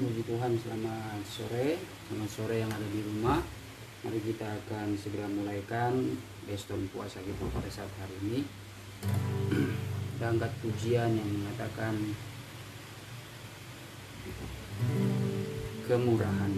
puji Tuhan, selamat sore yang ada di rumah. Mari kita akan segera mulaikan Beston puasa kita pada saat hari ini. Kita angkat pujian yang mengatakan kemurahan.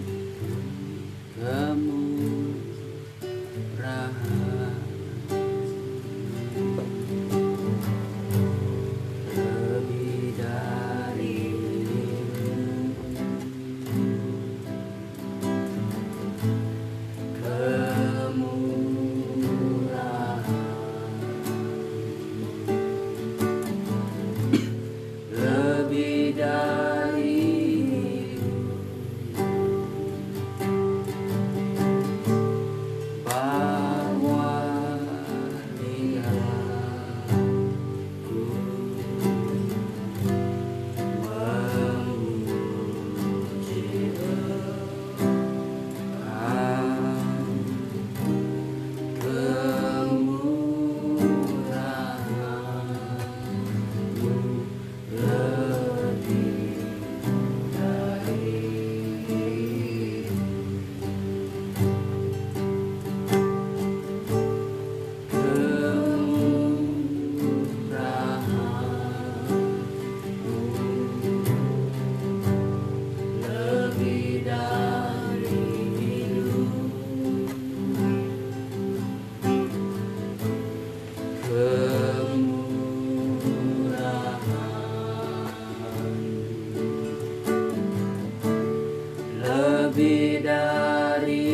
Lebih dari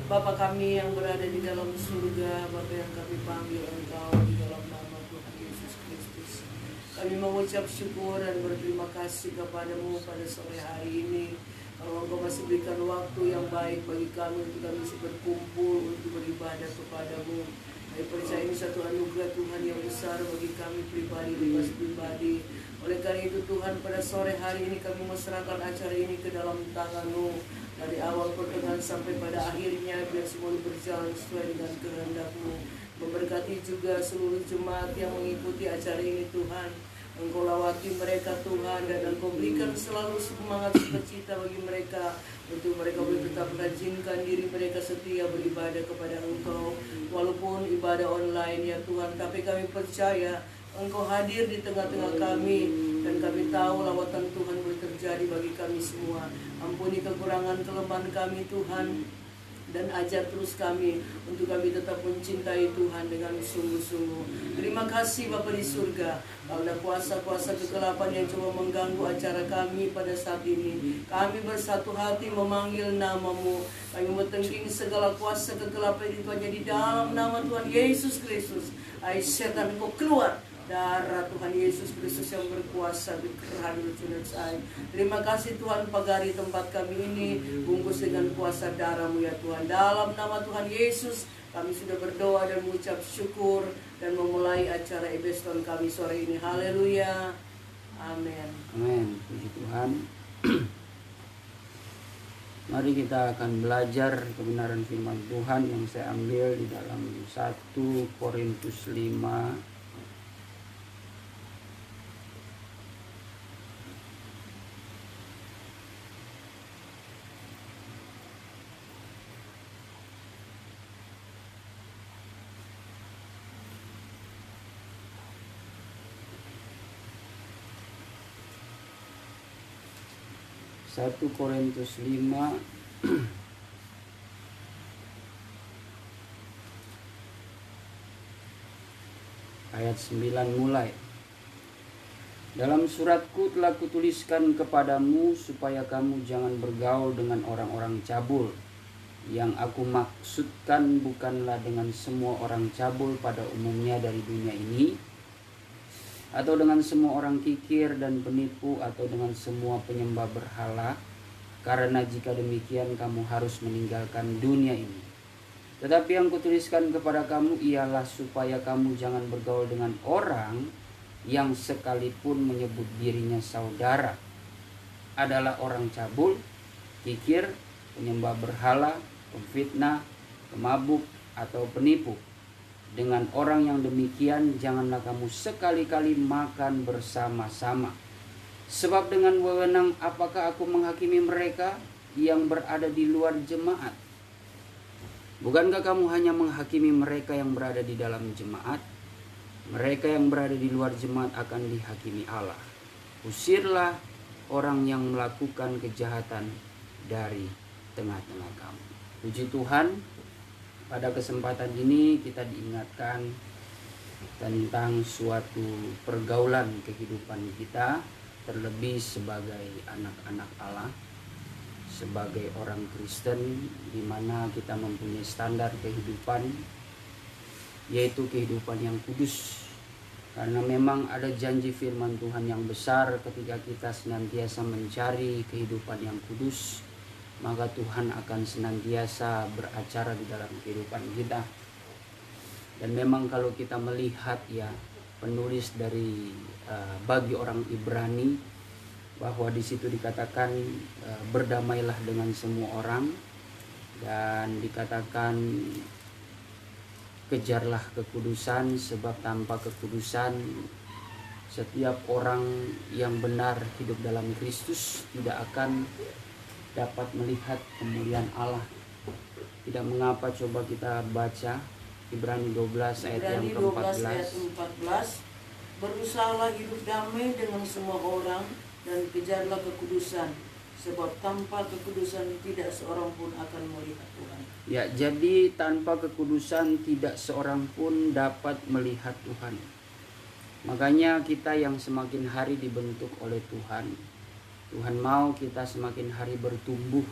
Bapa kami yang berada di dalam surga, Bapa yang kami panggil Engkau di dalam nama Tuhan Yesus Kristus. Kami mengucap syukur dan berterima kasih kepadamu pada sore hari ini. Kalau Engkau masih berikan waktu yang baik bagi kami untuk kami bisa berkumpul untuk beribadah kepadamu. Kami percaya ini satu anugerah Tuhan yang besar bagi kami pribadi. Oleh karena itu Tuhan, pada sore hari ini kami menyerahkan acara ini ke dalam tangan-Mu. Dari awal pertengahan sampai pada akhirnya, biar semua berjalan sesuai dengan kehendak-Mu. Memberkati juga seluruh jemaat yang mengikuti acara ini Tuhan. Engkau lawati mereka Tuhan, dan Engkau berikan selalu semangat sukacita bagi mereka, untuk mereka boleh tetap rajinkan diri mereka setia beribadah kepada Engkau. Walaupun ibadah online ya Tuhan, tapi kami percaya Engkau hadir di tengah-tengah kami, dan kami tahu lawatan Tuhan boleh terjadi bagi kami semua. Ampuni kekurangan kelemahan kami Tuhan, dan ajar terus kami untuk kami tetap mencintai Tuhan dengan sungguh-sungguh. Terima kasih Bapa di surga, karena kuasa-kuasa kegelapan yang coba mengganggu acara kami pada saat ini. Kami bersatu hati memanggil nama-Mu. Kami bertengking segala kuasa kegelapan itu hanya di dalam nama Tuhan Yesus Kristus. Hai setan, Engkau keluar. Darah Tuhan Yesus Kristus yang berkuasa di kerana lucunan saya. Terima kasih Tuhan, pagari tempat kami ini bungkus dengan kuasa darah-Mu ya Tuhan. Dalam nama Tuhan Yesus kami sudah berdoa dan mengucap syukur dan memulai acara Ebeston kami sore ini. Haleluya. Amin. Amin. Puji Tuhan. Mari kita akan belajar kebenaran firman Tuhan yang saya ambil di dalam 1 Korintus 5 1 Korintus 5 ayat 9 mulai. Dalam suratku telah kutuliskan kepadamu supaya kamu jangan bergaul dengan orang-orang cabul. Yang aku maksudkan bukanlah dengan semua orang cabul pada umumnya dari dunia ini, atau dengan semua orang kikir dan penipu, atau dengan semua penyembah berhala, karena jika demikian kamu harus meninggalkan dunia ini. Tetapi yang kutuliskan kepada kamu ialah supaya kamu jangan bergaul dengan orang yang sekalipun menyebut dirinya saudara adalah orang cabul, kikir, penyembah berhala, pemfitnah, pemabuk, atau penipu. Dengan orang yang demikian janganlah kamu sekali-kali makan bersama-sama. Sebab dengan wewenang apakah aku menghakimi mereka yang berada di luar jemaat? Bukankah kamu hanya menghakimi mereka yang berada di dalam jemaat? Mereka yang berada di luar jemaat akan dihakimi Allah. Usirlah orang yang melakukan kejahatan dari tengah-tengah kamu. Puji Tuhan. Pada kesempatan ini kita diingatkan tentang suatu pergaulan kehidupan kita, terlebih sebagai anak-anak Allah, sebagai orang Kristen, di mana kita mempunyai standar kehidupan, yaitu kehidupan yang kudus. Karena memang ada janji firman Tuhan yang besar, ketika kita senantiasa mencari kehidupan yang kudus, maka Tuhan akan senantiasa beracara di dalam kehidupan kita. Dan memang kalau kita melihat ya, penulis dari bagi orang Ibrani, bahwa di situ dikatakan berdamailah dengan semua orang, dan dikatakan kejarlah kekudusan, sebab tanpa kekudusan setiap orang yang benar hidup dalam Kristus tidak akan dapat melihat kemuliaan Allah. Tidak mengapa, coba kita baca Ibrani 12 ayat yang ke-14. Berusahalah hidup damai dengan semua orang dan kejarlah kekudusan, sebab tanpa kekudusan tidak seorang pun akan melihat Tuhan. Ya, jadi tanpa kekudusan tidak seorang pun dapat melihat Tuhan. Makanya kita yang semakin hari dibentuk oleh Tuhan, Tuhan mau kita semakin hari bertumbuh.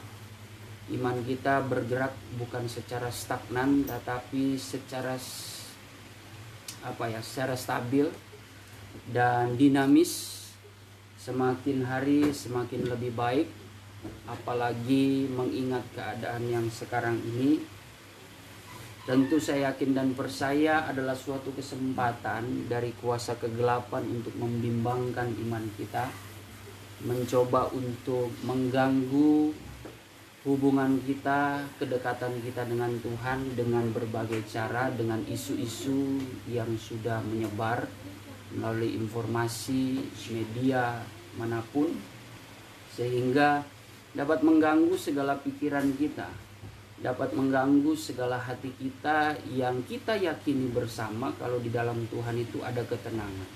Iman kita bergerak bukan secara stagnan, tetapi secara secara stabil dan dinamis. Semakin hari semakin lebih baik, apalagi mengingat keadaan yang sekarang ini. Tentu saya yakin dan percaya adalah suatu kesempatan dari kuasa kegelapan untuk membimbangkan iman kita, mencoba untuk mengganggu hubungan kita, kedekatan kita dengan Tuhan dengan berbagai cara, dengan isu-isu yang sudah menyebar melalui informasi media manapun, sehingga dapat mengganggu segala pikiran kita, dapat mengganggu segala hati kita yang kita yakini bersama kalau di dalam Tuhan itu ada ketenangan.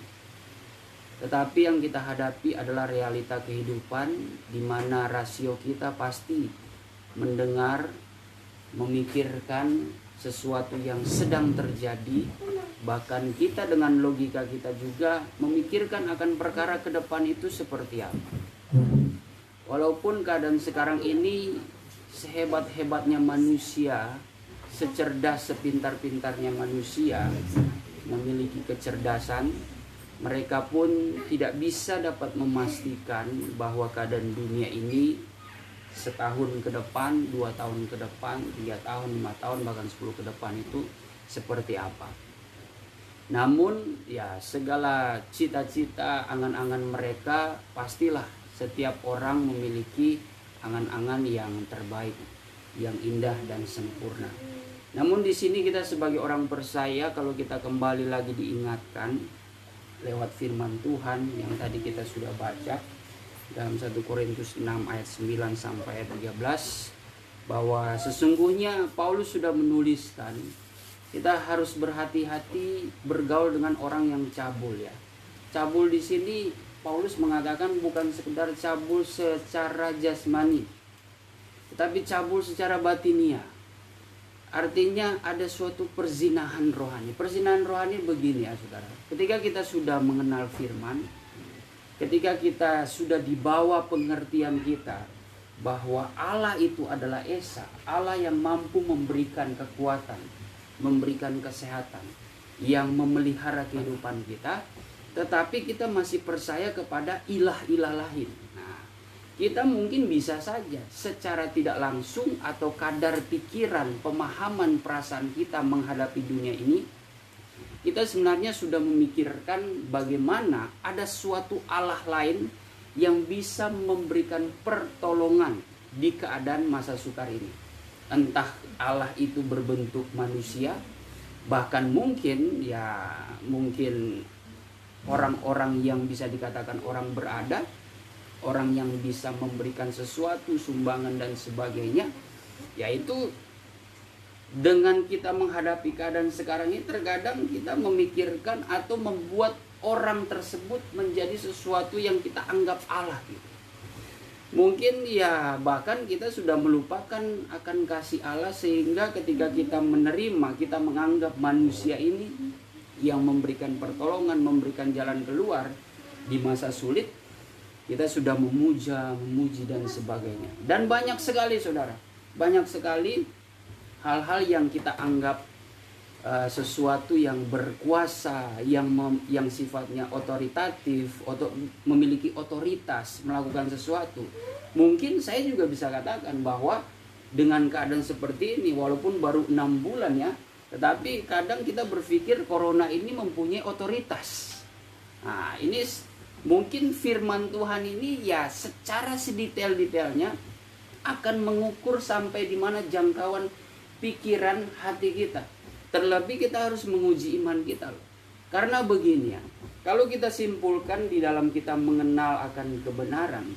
Tetapi yang kita hadapi adalah realita kehidupan, di mana rasio kita pasti mendengar, memikirkan sesuatu yang sedang terjadi. Bahkan kita dengan logika kita juga memikirkan akan perkara ke depan itu seperti apa. Walaupun keadaan sekarang ini sehebat-hebatnya manusia, secerdas sepintar-pintarnya manusia memiliki kecerdasan, mereka pun tidak bisa dapat memastikan bahwa keadaan dunia ini setahun ke depan, 2 tahun ke depan, 3 tahun, 5 tahun, bahkan 10 ke depan itu seperti apa. Namun ya, segala cita-cita, angan-angan mereka, pastilah setiap orang memiliki angan-angan yang terbaik, yang indah dan sempurna. Namun di sini kita sebagai orang percaya, kalau kita kembali lagi diingatkan lewat firman Tuhan yang tadi kita sudah baca dalam 1 Korintus 6 ayat 9 sampai ayat 13, bahwa sesungguhnya Paulus sudah menuliskan kita harus berhati-hati bergaul dengan orang yang cabul ya. Cabul di sini Paulus mengatakan bukan sekedar cabul secara jasmani, tetapi cabul secara batinia. Artinya ada suatu perzinahan rohani. Perzinahan rohani begini ya saudara. Ketika kita sudah mengenal firman, ketika kita sudah dibawa pengertian kita bahwa Allah itu adalah Esa, Allah yang mampu memberikan kekuatan, memberikan kesehatan, yang memelihara kehidupan kita, tetapi kita masih percaya kepada ilah-ilah lain. Nah, kita mungkin bisa saja secara tidak langsung atau kadar pikiran, pemahaman, perasaan kita menghadapi dunia ini, kita sebenarnya sudah memikirkan bagaimana ada suatu Allah lain yang bisa memberikan pertolongan di keadaan masa sukar ini. Entah Allah itu berbentuk manusia, bahkan mungkin orang-orang yang bisa dikatakan orang berada, orang yang bisa memberikan sesuatu, sumbangan dan sebagainya. Yaitu dengan kita menghadapi keadaan sekarang ini, terkadang kita memikirkan atau membuat orang tersebut menjadi sesuatu yang kita anggap Allah gitu. Mungkin bahkan kita sudah melupakan akan kasih Allah, sehingga ketika kita menerima, kita menganggap manusia ini yang memberikan pertolongan, memberikan jalan keluar di masa sulit, kita sudah memuja, memuji dan sebagainya. Dan banyak sekali saudara, banyak sekali hal-hal yang kita anggap sesuatu yang berkuasa, yang sifatnya otoritatif, memiliki otoritas melakukan sesuatu. Mungkin saya juga bisa katakan bahwa dengan keadaan seperti ini, walaupun baru 6 bulan ya, tetapi kadang kita berpikir corona ini mempunyai otoritas. Nah, ini mungkin firman Tuhan ini secara sedetail-detailnya akan mengukur sampai di mana jangkauan pikiran hati kita. Terlebih kita harus menguji iman kita loh. Karena begini ya, kalau kita simpulkan di dalam kita mengenal akan kebenaran,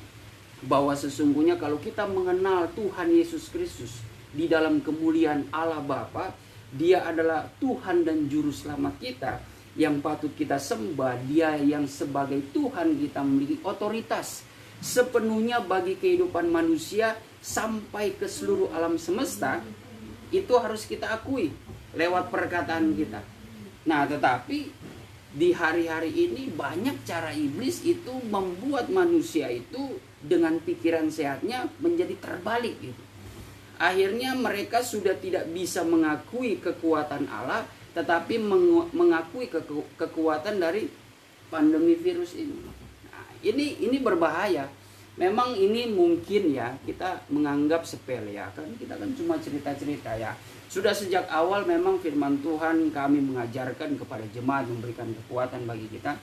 bahwa sesungguhnya kalau kita mengenal Tuhan Yesus Kristus di dalam kemuliaan Allah Bapa, Dia adalah Tuhan dan Juru Selamat kita yang patut kita sembah. Dia yang sebagai Tuhan kita memiliki otoritas sepenuhnya bagi kehidupan manusia sampai ke seluruh alam semesta. Itu harus kita akui lewat perkataan kita. Nah, tetapi di hari-hari ini banyak cara iblis itu membuat manusia itu dengan pikiran sehatnya menjadi terbalik gitu. Akhirnya mereka sudah tidak bisa mengakui kekuatan Allah, tetapi mengakui kekuatan dari pandemi virus ini. Nah, ini berbahaya. Memang ini mungkin kita menganggap sepele kan kita kan cuma cerita-cerita ya. Sudah sejak awal memang firman Tuhan kami mengajarkan kepada jemaat, memberikan kekuatan bagi kita.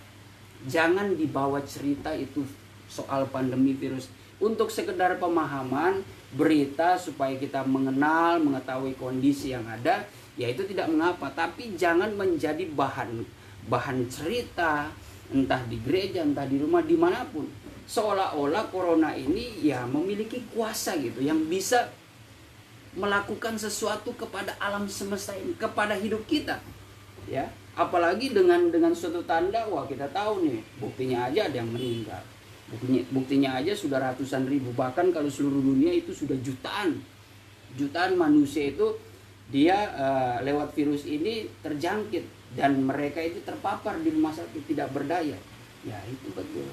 Jangan dibawa cerita itu soal pandemi virus untuk sekedar pemahaman, berita supaya kita mengenal, mengetahui kondisi yang ada, ya itu tidak mengapa. Tapi jangan menjadi bahan cerita, entah di gereja, entah di rumah, dimanapun. Seolah-olah corona ini memiliki kuasa gitu, yang bisa melakukan sesuatu kepada alam semesta ini, kepada hidup kita. Ya, apalagi dengan suatu tanda, kita tahu nih, buktinya aja ada yang meninggal. Buktinya aja sudah ratusan ribu, bahkan kalau seluruh dunia itu sudah jutaan manusia itu dia lewat virus ini terjangkit, dan mereka itu terpapar di rumah sakit tidak berdaya. Ya itu betul.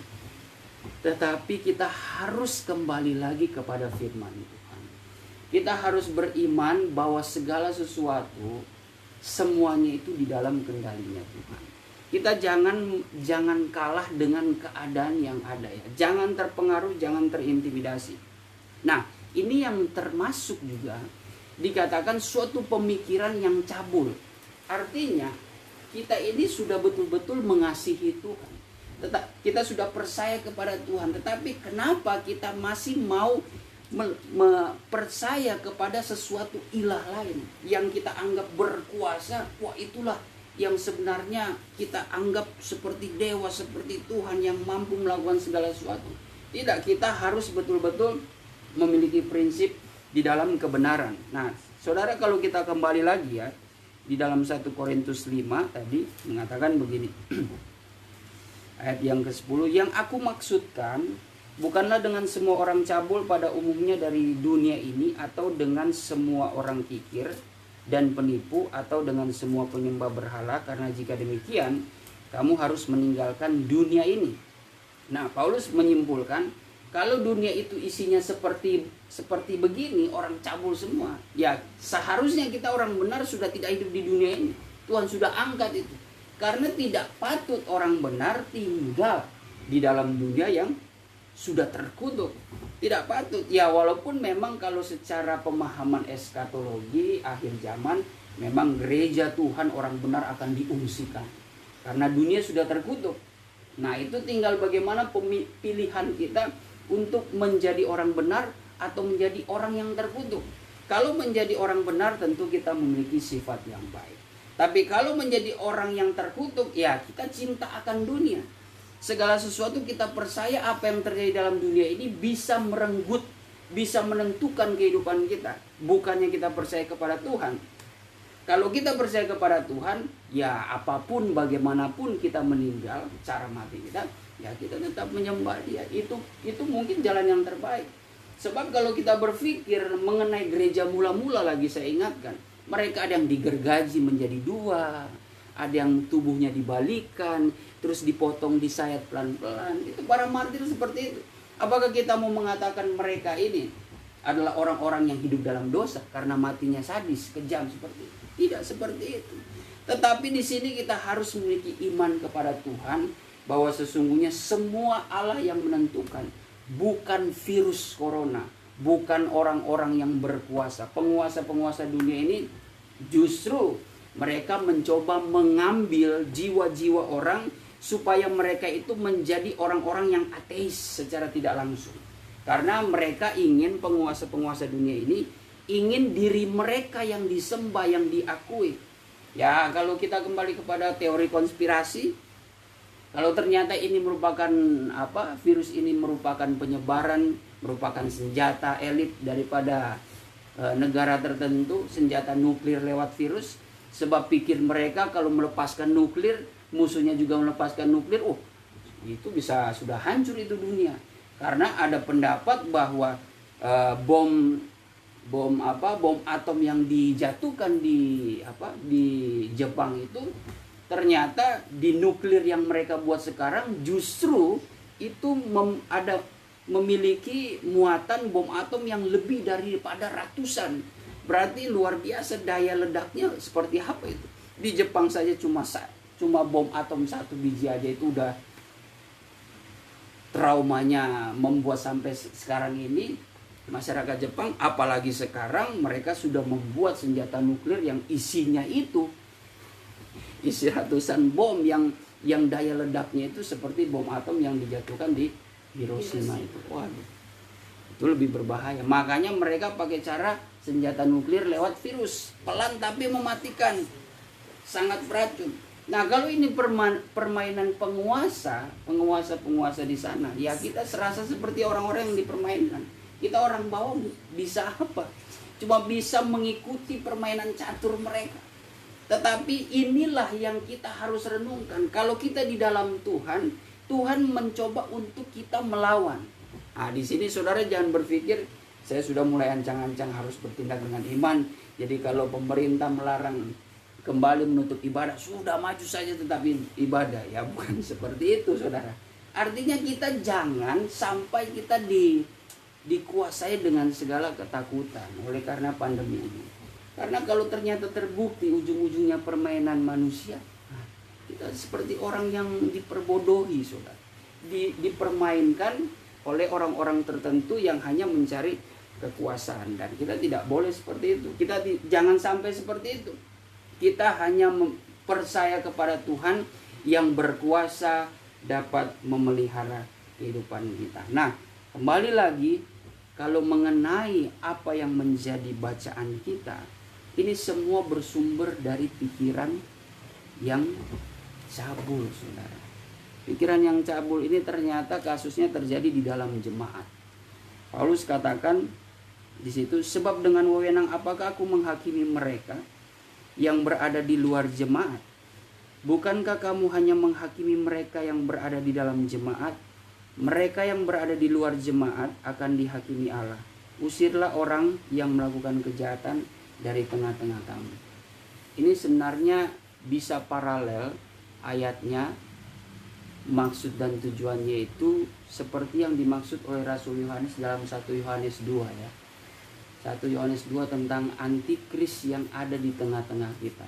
Tetapi kita harus kembali lagi kepada firman Tuhan. Kita harus beriman bahwa segala sesuatu semuanya itu di dalam kendalinya Tuhan. Kita jangan kalah dengan keadaan yang ada ya. Jangan terpengaruh, jangan terintimidasi. Nah, ini yang termasuk juga dikatakan suatu pemikiran yang cabul. Artinya kita ini sudah betul-betul mengasihi Tuhan. Kita sudah percaya kepada Tuhan, tetapi kenapa kita masih mau percaya kepada sesuatu ilah lain yang kita anggap berkuasa? Wah, itulah yang sebenarnya kita anggap seperti dewa, seperti Tuhan yang mampu melakukan segala sesuatu. Tidak, kita harus betul-betul memiliki prinsip di dalam kebenaran. Nah, saudara, kalau kita kembali lagi ya, di dalam 1 Korintus 5 tadi mengatakan begini. Ayat yang ke-10, yang aku maksudkan bukanlah dengan semua orang cabul pada umumnya dari dunia ini, atau dengan semua orang kikir dan penipu, atau dengan semua penyembah berhala, karena jika demikian kamu harus meninggalkan dunia ini. Nah, Paulus menyimpulkan kalau dunia itu isinya seperti begini, orang cabul semua, ya seharusnya kita orang benar sudah tidak hidup di dunia ini. Tuhan sudah angkat itu. Karena tidak patut orang benar tinggal di dalam dunia yang sudah terkutuk. Tidak patut. Ya walaupun memang kalau secara pemahaman eskatologi akhir zaman, memang gereja Tuhan orang benar akan diungsikan. Karena dunia sudah terkutuk. Nah itu tinggal bagaimana pilihan kita untuk menjadi orang benar atau menjadi orang yang terkutuk. Kalau menjadi orang benar tentu kita memiliki sifat yang baik. Tapi kalau menjadi orang yang terkutuk, ya kita cinta akan dunia. Segala sesuatu kita percaya apa yang terjadi dalam dunia ini bisa merenggut, bisa menentukan kehidupan kita. Bukannya kita percaya kepada Tuhan. Kalau kita percaya kepada Tuhan, ya apapun bagaimanapun kita meninggal, cara mati kita, ya kita tetap menyembah Dia. Itu mungkin jalan yang terbaik. Sebab kalau kita berpikir mengenai gereja mula-mula lagi, saya ingatkan, mereka ada yang digergaji menjadi dua, ada yang tubuhnya dibalikan, terus dipotong, disayat pelan-pelan. Itu para martir seperti itu. Apakah kita mau mengatakan mereka ini adalah orang-orang yang hidup dalam dosa karena matinya sadis, kejam seperti itu? Tidak seperti itu. Tetapi di sini kita harus memiliki iman kepada Tuhan bahwa sesungguhnya semua Allah yang menentukan, bukan virus corona, bukan orang-orang yang berkuasa. Penguasa-penguasa dunia ini justru mereka mencoba mengambil jiwa-jiwa orang supaya mereka itu menjadi orang-orang yang ateis secara tidak langsung. Karena mereka ingin, penguasa-penguasa dunia ini ingin diri mereka yang disembah, yang diakui. Ya, kalau kita kembali kepada teori konspirasi, kalau ternyata ini merupakan virus ini merupakan penyebaran, merupakan senjata elit daripada negara tertentu, senjata nuklir lewat virus, sebab pikir mereka kalau melepaskan nuklir, musuhnya juga melepaskan nuklir, itu bisa sudah hancur itu dunia. Karena ada pendapat bahwa bom atom yang dijatuhkan di Jepang itu ternyata di nuklir yang mereka buat sekarang justru itu memiliki muatan bom atom yang lebih daripada ratusan. Berarti luar biasa daya ledaknya seperti apa itu. Di Jepang saja cuma bom atom 1 biji aja itu udah traumanya membuat sampai sekarang ini masyarakat Jepang, apalagi sekarang mereka sudah membuat senjata nuklir yang isinya itu isi ratusan bom yang daya ledaknya itu seperti bom atom yang dijatuhkan di Hiroshima itu. Waduh, itu lebih berbahaya. Makanya mereka pakai cara senjata nuklir lewat virus, pelan tapi mematikan, sangat beracun. Nah kalau ini permainan penguasa di sana, ya kita serasa seperti orang-orang yang dipermainkan. Kita orang bawah bisa apa? Cuma bisa mengikuti permainan catur mereka. Tetapi inilah yang kita harus renungkan. Kalau kita di dalam Tuhan, Tuhan mencoba untuk kita melawan. Nah, di sini saudara jangan berpikir saya sudah mulai ancang-ancang harus bertindak dengan iman. Jadi kalau pemerintah melarang kembali menutup ibadah, sudah maju saja tetapi ibadah. Ya bukan seperti itu saudara. Artinya kita jangan sampai kita dikuasai dengan segala ketakutan oleh karena pandemi ini. Karena kalau ternyata terbukti ujung-ujungnya permainan manusia, kita seperti orang yang diperbodohi, saudara. Dipermainkan oleh orang-orang tertentu yang hanya mencari kekuasaan. Dan kita tidak boleh seperti itu. Kita jangan sampai seperti itu. Kita hanya percaya kepada Tuhan yang berkuasa dapat memelihara kehidupan kita. Nah, kembali lagi, kalau mengenai apa yang menjadi bacaan kita, ini semua bersumber dari pikiran yang cabul, saudara. Pikiran yang cabul ini ternyata kasusnya terjadi di dalam jemaat. Paulus katakan di situ, sebab dengan wewenang apakah aku menghakimi mereka yang berada di luar jemaat? Bukankah kamu hanya menghakimi mereka yang berada di dalam jemaat? Mereka yang berada di luar jemaat akan dihakimi Allah. Usirlah orang yang melakukan kejahatan dari tengah-tengah kamu. Ini sebenarnya bisa paralel ayatnya, maksud dan tujuannya itu seperti yang dimaksud oleh Rasul Yohanes dalam 1 Yohanes 2 ya. 1 Yohanes 2 tentang antikris yang ada di tengah-tengah kita.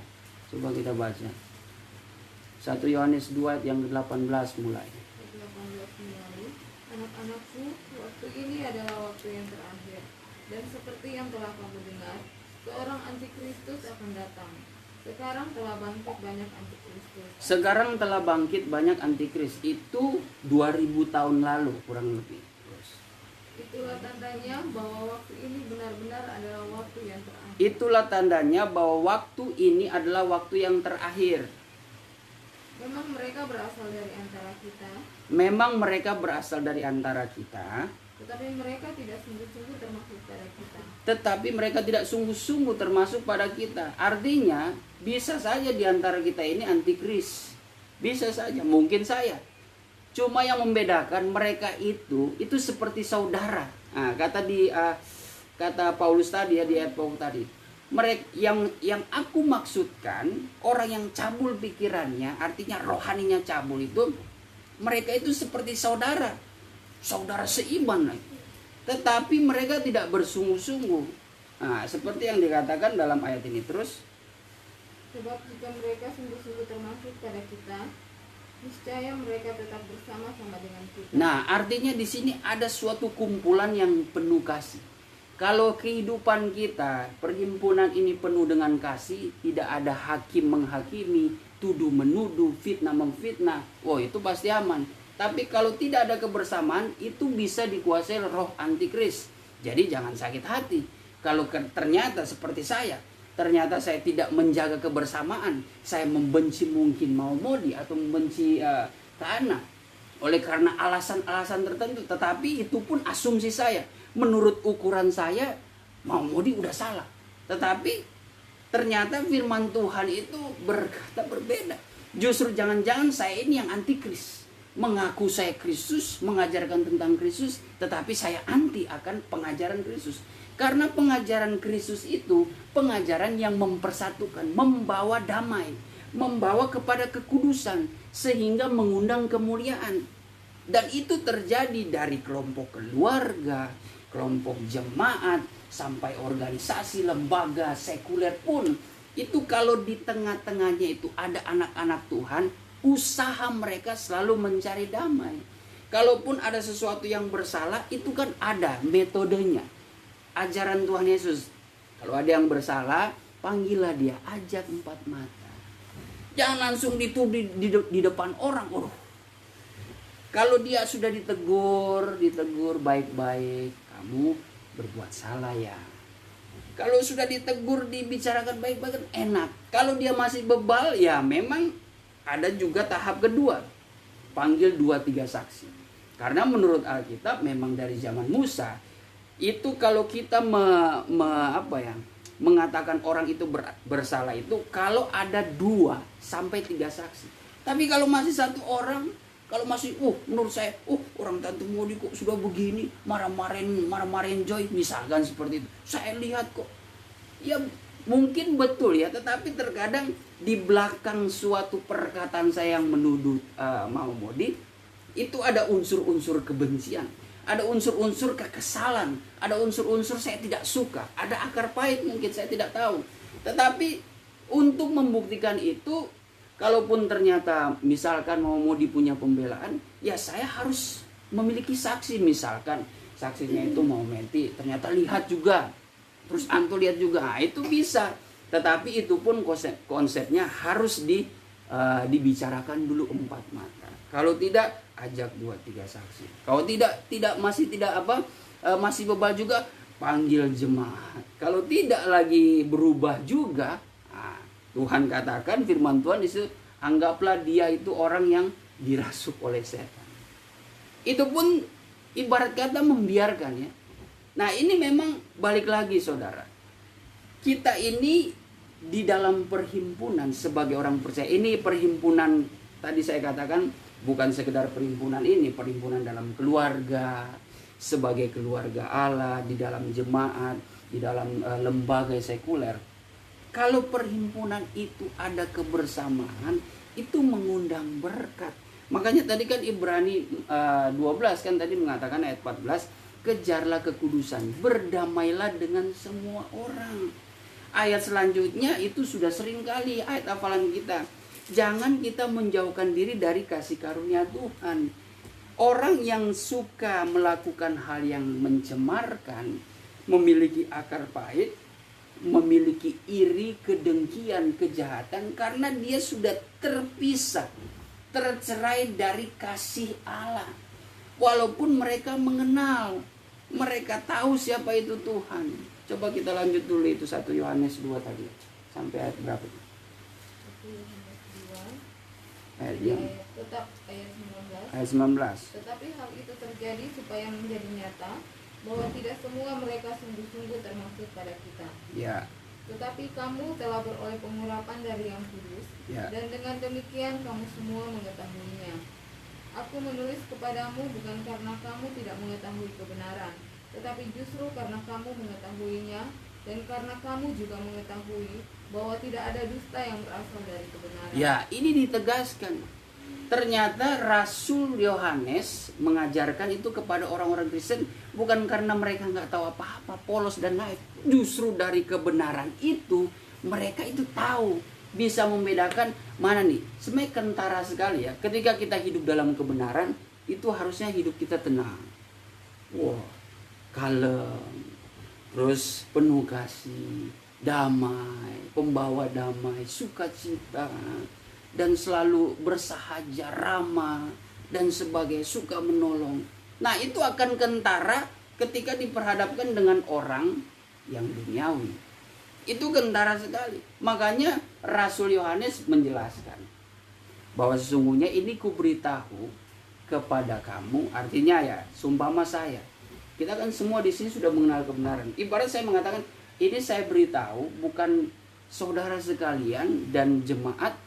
Coba kita baca. 1 1 Yohanes 2 ayat yang ke-18 mulai. 18 mulai. Anak-anakku, waktu ini adalah waktu yang terakhir. Dan seperti yang telah kamu dengar, seorang antikristus akan datang. Sekarang telah bangkit banyak antikristus. Sekarang telah bangkit banyak antikris. Itu 2000 tahun lalu kurang lebih. Terus. Itulah tandanya bahwa waktu ini benar-benar adalah waktu yang terakhir. Itulah tandanya bahwa waktu ini adalah waktu yang terakhir. Memang mereka berasal dari antara kita, Memang mereka berasal dari antara kita, tetapi mereka tidak sungguh-sungguh termasuk pada kita. tetapi mereka tidak sungguh-sungguh termasuk pada kita. Artinya, bisa saja di antara kita ini antikris. Bisa saja, mungkin saya. Cuma yang membedakan mereka itu seperti saudara. Nah, kata Paulus tadi ya di ayat Paulus tadi. Mereka yang aku maksudkan, orang yang cabul pikirannya, artinya rohaninya cabul itu, mereka itu seperti saudara. Saudara seiman. Tetapi mereka tidak bersungguh-sungguh. Nah, seperti yang dikatakan dalam ayat ini terus. Sebab jika mereka sungguh-sungguh termasuk pada kita, niscaya mereka tetap bersama-sama dengan kita. Nah, artinya di sini ada suatu kumpulan yang penuh kasih. Kalau kehidupan kita, perhimpunan ini penuh dengan kasih, tidak ada hakim menghakimi, tuduh menuduh, fitnah memfitnah, itu pasti aman. Tapi kalau tidak ada kebersamaan, itu bisa dikuasai roh antikris. Jadi jangan sakit hati. Kalau ternyata seperti saya, ternyata saya tidak menjaga kebersamaan, saya membenci mungkin Maumodi atau membenci Kana oleh karena alasan-alasan tertentu. Tetapi itu pun asumsi saya. Menurut ukuran saya, Maumodi udah salah. Tetapi ternyata firman Tuhan itu berkata berbeda. Justru jangan-jangan saya ini yang antikris. Mengaku saya Kristus, mengajarkan tentang Kristus, tetapi saya anti akan pengajaran Kristus. Karena pengajaran Kristus itu pengajaran yang mempersatukan, membawa damai, membawa kepada kekudusan, sehingga mengundang kemuliaan. Dan itu terjadi dari kelompok keluarga, kelompok jemaat, sampai organisasi, lembaga, sekuler pun. Itu kalau di tengah-tengahnya itu ada anak-anak Tuhan, usaha mereka selalu mencari damai. Kalaupun ada sesuatu yang bersalah, itu kan ada metodenya. Ajaran Tuhan Yesus, kalau ada yang bersalah, panggillah dia, ajak 4 mata. Jangan langsung dituduh di depan orang. Kalau dia sudah ditegur baik-baik, kamu berbuat salah ya. Kalau sudah ditegur, dibicarakan baik-baik, enak. Kalau dia masih bebal, ya memang ada juga tahap kedua, panggil 2-3 saksi. Karena menurut Alkitab memang dari zaman Musa itu kalau kita mengatakan orang itu bersalah itu kalau ada 2-3 saksi. Tapi kalau masih 1 orang, kalau masih menurut saya orang Tante Modi kok sudah begini, marah-marahin Joy misalkan seperti itu. Saya lihat kok ya mungkin betul ya, tetapi terkadang di belakang suatu perkataan saya yang menuduh Maumodi itu ada unsur-unsur kebencian, ada unsur-unsur kekesalan, ada unsur-unsur saya tidak suka, ada akar pahit mungkin saya tidak tahu. Tetapi untuk membuktikan itu, kalaupun ternyata misalkan Maumodi punya pembelaan, ya saya harus memiliki saksi. Misalkan saksinya itu Maumedi, ternyata lihat juga, terus Anto lihat juga, itu bisa. Tetapi itu pun konsepnya harus dibicarakan dulu 4 mata. Kalau tidak, ajak 2-3 saksi. Kalau masih bebal juga, panggil jemaat. Kalau tidak lagi berubah juga, Tuhan katakan, firman Tuhan disitu, anggaplah dia itu orang yang dirasuk oleh setan. Itu pun ibarat kata membiarkan ya. Nah ini memang balik lagi saudara. Kita ini di dalam perhimpunan sebagai orang percaya. Ini perhimpunan tadi saya katakan bukan sekedar perhimpunan ini. Perhimpunan dalam keluarga, sebagai keluarga Allah, di dalam jemaat, di dalam lembaga sekuler. Kalau perhimpunan itu ada kebersamaan, itu mengundang berkat. Makanya tadi kan Ibrani 12 kan tadi mengatakan ayat 14, kejarlah kekudusan, berdamailah dengan semua orang. Ayat selanjutnya itu sudah sering kali ayat hafalan kita. Jangan kita menjauhkan diri dari kasih karunia Tuhan. Orang yang suka melakukan hal yang mencemarkan, memiliki akar pahit, memiliki iri, kedengkian, kejahatan, karena dia sudah terpisah, tercerai dari kasih Allah. Walaupun mereka mengenal, mereka tahu siapa itu Tuhan. Coba kita lanjut dulu itu 1 Yohanes 2 tadi. Sampai ayat berapa? 1 Yohanes 2 Ayat yang tetap ayat 19. ayat 19. Tetapi hal itu terjadi supaya menjadi nyata bahwa tidak semua mereka sungguh-sungguh termasuk pada kita. Ya, Tetapi kamu telah beroleh pengurapan dari Yang Kudus, ya. dan dengan demikian kamu semua mengetahuinya. Aku menulis kepadamu bukan karena kamu tidak mengetahui kebenaran, tetapi justru karena kamu mengetahuinya, dan karena kamu juga mengetahui bahwa tidak ada dusta yang berasal dari kebenaran. Ya, ini ditegaskan. Ternyata Rasul Yohanes mengajarkan itu kepada orang-orang Kristen bukan karena mereka nggak tahu apa-apa, polos dan naif. Justru dari kebenaran itu mereka itu tahu, bisa membedakan mana nih. Sebenarnya kentara sekali ya. Ketika kita hidup dalam kebenaran, itu harusnya hidup kita tenang. Wah, kalem. Terus penuh kasih, damai, pembawa damai, sukacita, dan selalu bersahaja, ramah, dan sebagai suka menolong. Nah, itu akan kentara ketika diperhadapkan dengan orang yang duniawi. Itu kentara sekali. Makanya Rasul Yohanes menjelaskan bahwa sesungguhnya ini kuberitahu kepada kamu, artinya ya, sumpama saya. Kita kan semua di sini sudah mengenal kebenaran. Ibarat saya mengatakan, ini saya beritahu bukan saudara sekalian dan jemaat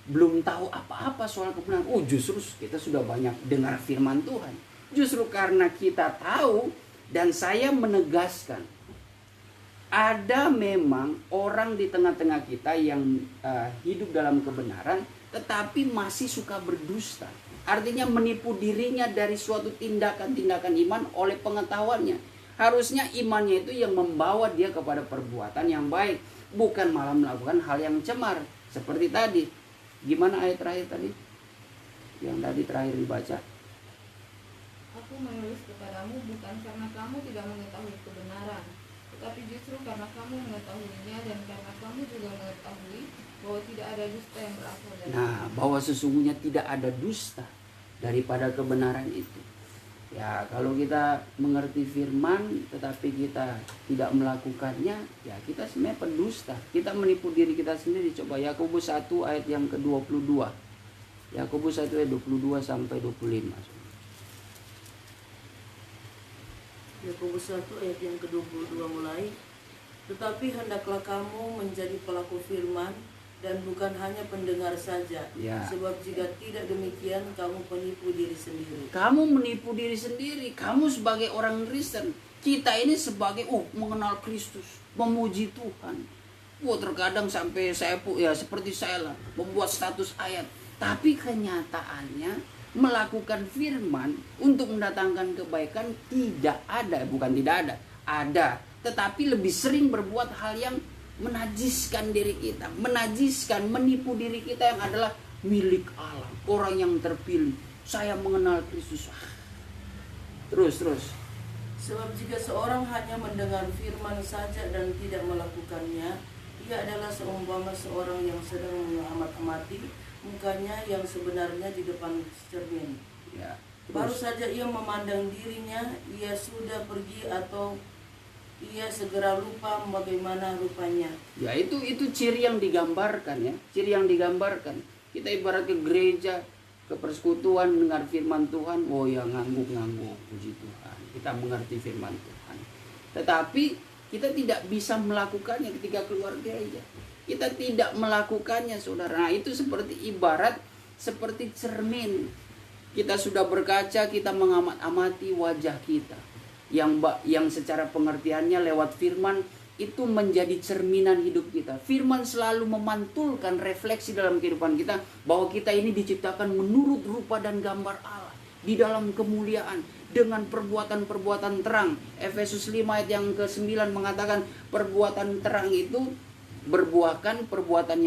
belum tahu apa-apa soal kebenaran. Justru kita sudah banyak dengar firman Tuhan. Justru karena kita tahu dan saya menegaskan, ada memang orang di tengah-tengah kita yang hidup dalam kebenaran, tetapi masih suka berdusta. Artinya menipu dirinya dari suatu tindakan-tindakan iman oleh pengetahuannya. Harusnya imannya itu yang membawa dia kepada perbuatan yang baik, bukan malah melakukan hal yang cemar. Seperti tadi. Gimana ayat terakhir tadi? Yang tadi terakhir dibaca. Aku menulis kepadamu bukan karena kamu tidak mengetahui kebenaran, tetapi justru karena kamu mengetahuinya, dan karena kamu juga mengetahui bahwa tidak ada dusta yang berasal dari Bahwa sesungguhnya tidak ada dusta daripada kebenaran itu. Ya, kalau kita mengerti firman tetapi kita tidak melakukannya, ya kita sebenarnya pendusta. Kita menipu diri kita sendiri. Coba Yakobus 1 ayat yang ke-22. Yakobus 1 ayat 22 sampai 25. Yakobus 1 ayat yang ke-22 mulai. Tetapi hendaklah kamu menjadi pelaku firman dan bukan hanya pendengar saja. Ya. Sebab jika tidak demikian, kamu penipu diri sendiri. Kamu menipu diri sendiri. Kamu sebagai orang Kristen, kita ini sebagai mengenal Kristus, memuji Tuhan. Terkadang sampai saya seperti saya lah membuat status ayat. Tapi kenyataannya melakukan firman untuk mendatangkan kebaikan tidak ada, bukan tidak ada, ada. Tetapi lebih sering berbuat hal yang menajiskan diri kita, menipu diri kita yang adalah milik Allah, orang yang terpilih. Saya mengenal Kristus. Terus. Sebab jika seorang hanya mendengar firman saja dan tidak melakukannya, ia adalah seumpama seorang yang sedang mengamati mukanya yang sebenarnya di depan cermin. Ya, Baru saja ia memandang dirinya, ia sudah pergi atau ia segera lupa bagaimana rupanya. Ya, itu ciri yang digambarkan ya, ciri yang digambarkan. Kita ibarat ke gereja, ke persekutuan mendengar firman Tuhan, ngangguk-ngangguk, puji Tuhan. Kita mengerti firman Tuhan. Tetapi kita tidak bisa melakukannya ketika keluar gereja. Kita tidak melakukannya, saudara. Nah, itu seperti cermin. Kita sudah berkaca, kita mengamat-amati wajah kita. Yang secara pengertiannya lewat firman itu menjadi cerminan hidup kita. Firman selalu memantulkan refleksi dalam kehidupan kita bahwa kita ini diciptakan menurut rupa dan gambar Allah di dalam kemuliaan dengan perbuatan-perbuatan terang. Efesus 5 ayat yang ke-9 mengatakan perbuatan terang itu berbuahkan perbuatan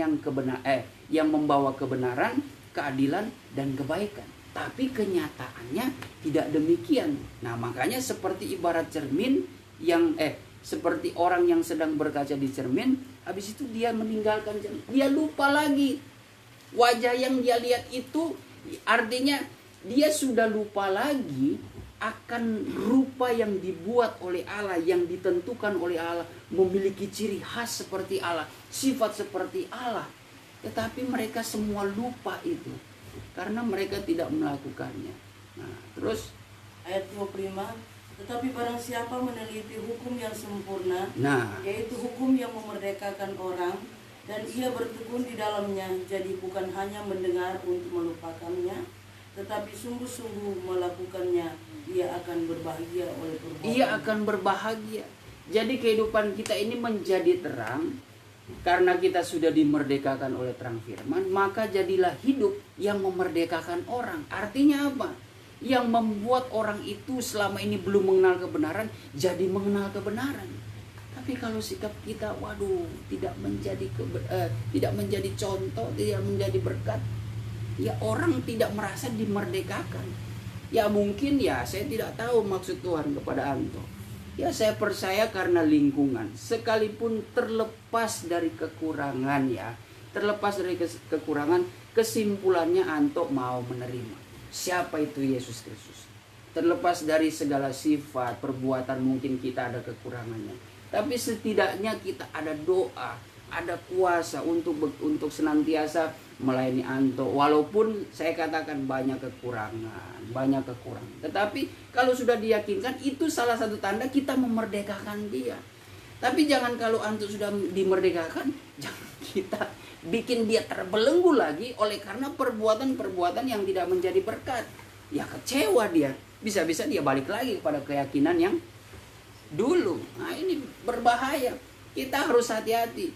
yang membawa kebenaran, keadilan dan kebaikan. Tapi kenyataannya tidak demikian. Nah, makanya seperti ibarat cermin yang seperti orang yang sedang berkaca di cermin, habis itu dia meninggalkan cermin. Dia lupa lagi wajah yang dia lihat itu, artinya dia sudah lupa lagi akan rupa yang dibuat oleh Allah, yang ditentukan oleh Allah, memiliki ciri khas seperti Allah, sifat seperti Allah. Tetapi mereka semua lupa itu karena mereka tidak melakukannya. Nah, terus Ayat 25, tetapi barang siapa meneliti hukum yang sempurna, yaitu hukum yang memerdekakan orang, dan ia bertekun di dalamnya, jadi bukan hanya mendengar untuk melupakannya, tetapi sungguh-sungguh melakukannya, ia akan berbahagia oleh perbuatan. Ia akan berbahagia. Jadi kehidupan kita ini menjadi terang karena kita sudah dimerdekakan oleh terang firman, maka jadilah hidup yang memerdekakan orang. Artinya apa? Yang membuat orang itu selama ini belum mengenal kebenaran jadi mengenal kebenaran. Tapi kalau sikap kita, tidak menjadi contoh, tidak menjadi berkat, ya orang tidak merasa dimerdekakan. Ya mungkin saya tidak tahu maksud Tuhan kepada Anto. Ya saya percaya karena lingkungan, sekalipun terlepas dari kekurangan kekurangan, kesimpulannya Anto mau menerima. Siapa itu Yesus Kristus? Terlepas dari segala sifat, perbuatan mungkin kita ada kekurangannya. Tapi setidaknya kita ada doa, ada kuasa untuk senantiasa melayani Anto. Walaupun saya katakan banyak kekurangan. Tetapi kalau sudah diyakinkan, itu salah satu tanda kita memerdekakan dia. Tapi jangan kalau Anto sudah dimerdekakan, jangan kita bikin dia terbelenggu lagi oleh karena perbuatan-perbuatan yang tidak menjadi berkat. Ya kecewa dia. Bisa-bisa dia balik lagi kepada keyakinan yang dulu. Nah ini berbahaya. Kita harus hati-hati.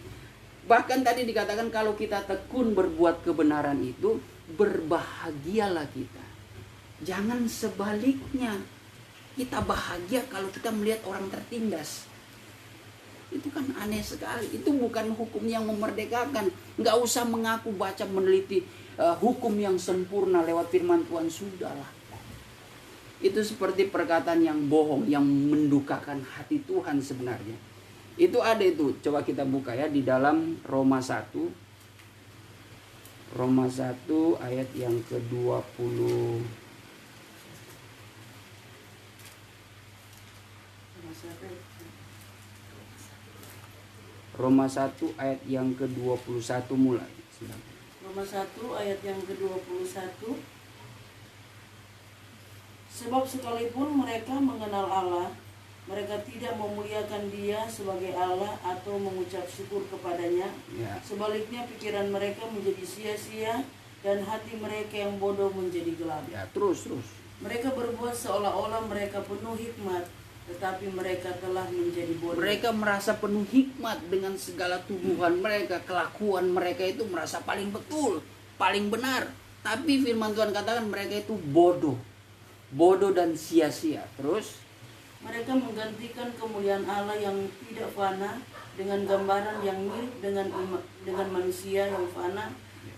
Bahkan tadi dikatakan kalau kita tekun berbuat kebenaran itu, berbahagialah kita. Jangan sebaliknya. Kita bahagia kalau kita melihat orang tertindas. Itu kan aneh sekali. Itu bukan hukum yang memerdekakan. Nggak usah mengaku baca meneliti hukum yang sempurna lewat firman Tuhan. Sudahlah. Itu seperti perkataan yang bohong, yang mendukakan hati Tuhan sebenarnya. Itu ada itu. Coba kita buka ya di dalam Roma 1. Roma 1 ayat yang ke-20. Roma 1 ayat yang ke-21 mulai. Roma 1 ayat yang ke-21. Sebab sekalipun mereka mengenal Allah, mereka tidak memuliakan Dia sebagai Allah atau mengucap syukur kepadanya. Ya. Sebaliknya pikiran mereka menjadi sia-sia dan hati mereka yang bodoh menjadi gelap. Ya, terus. Mereka berbuat seolah-olah mereka penuh hikmat, tetapi mereka telah menjadi bodoh. Mereka merasa penuh hikmat dengan segala tuduhan mereka, kelakuan mereka itu merasa paling betul, paling benar. Tapi firman Tuhan katakan mereka itu bodoh dan sia-sia. Terus mereka menggantikan kemuliaan Allah yang tidak fana dengan gambaran yang mirip dengan manusia yang fana,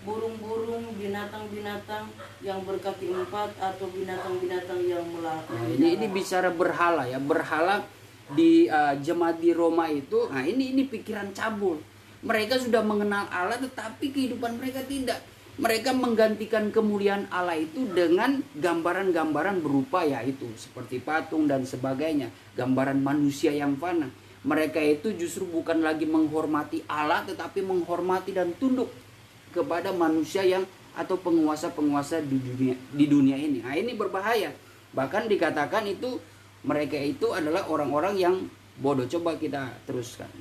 burung-burung, binatang-binatang yang berkaki 4 atau binatang-binatang yang melata. Nah, ini bicara berhala ya, berhala di jemaat di Roma itu. Nah, ini pikiran cabul. Mereka sudah mengenal Allah tetapi kehidupan mereka tidak. Mereka menggantikan kemuliaan Allah itu dengan gambaran-gambaran berupa yaitu seperti patung dan sebagainya, gambaran manusia yang fana. Mereka itu justru bukan lagi menghormati Allah tetapi menghormati dan tunduk kepada manusia yang atau penguasa-penguasa di dunia ini. Nah, ini berbahaya. Bahkan dikatakan itu mereka itu adalah orang-orang yang bodoh. Coba kita teruskan.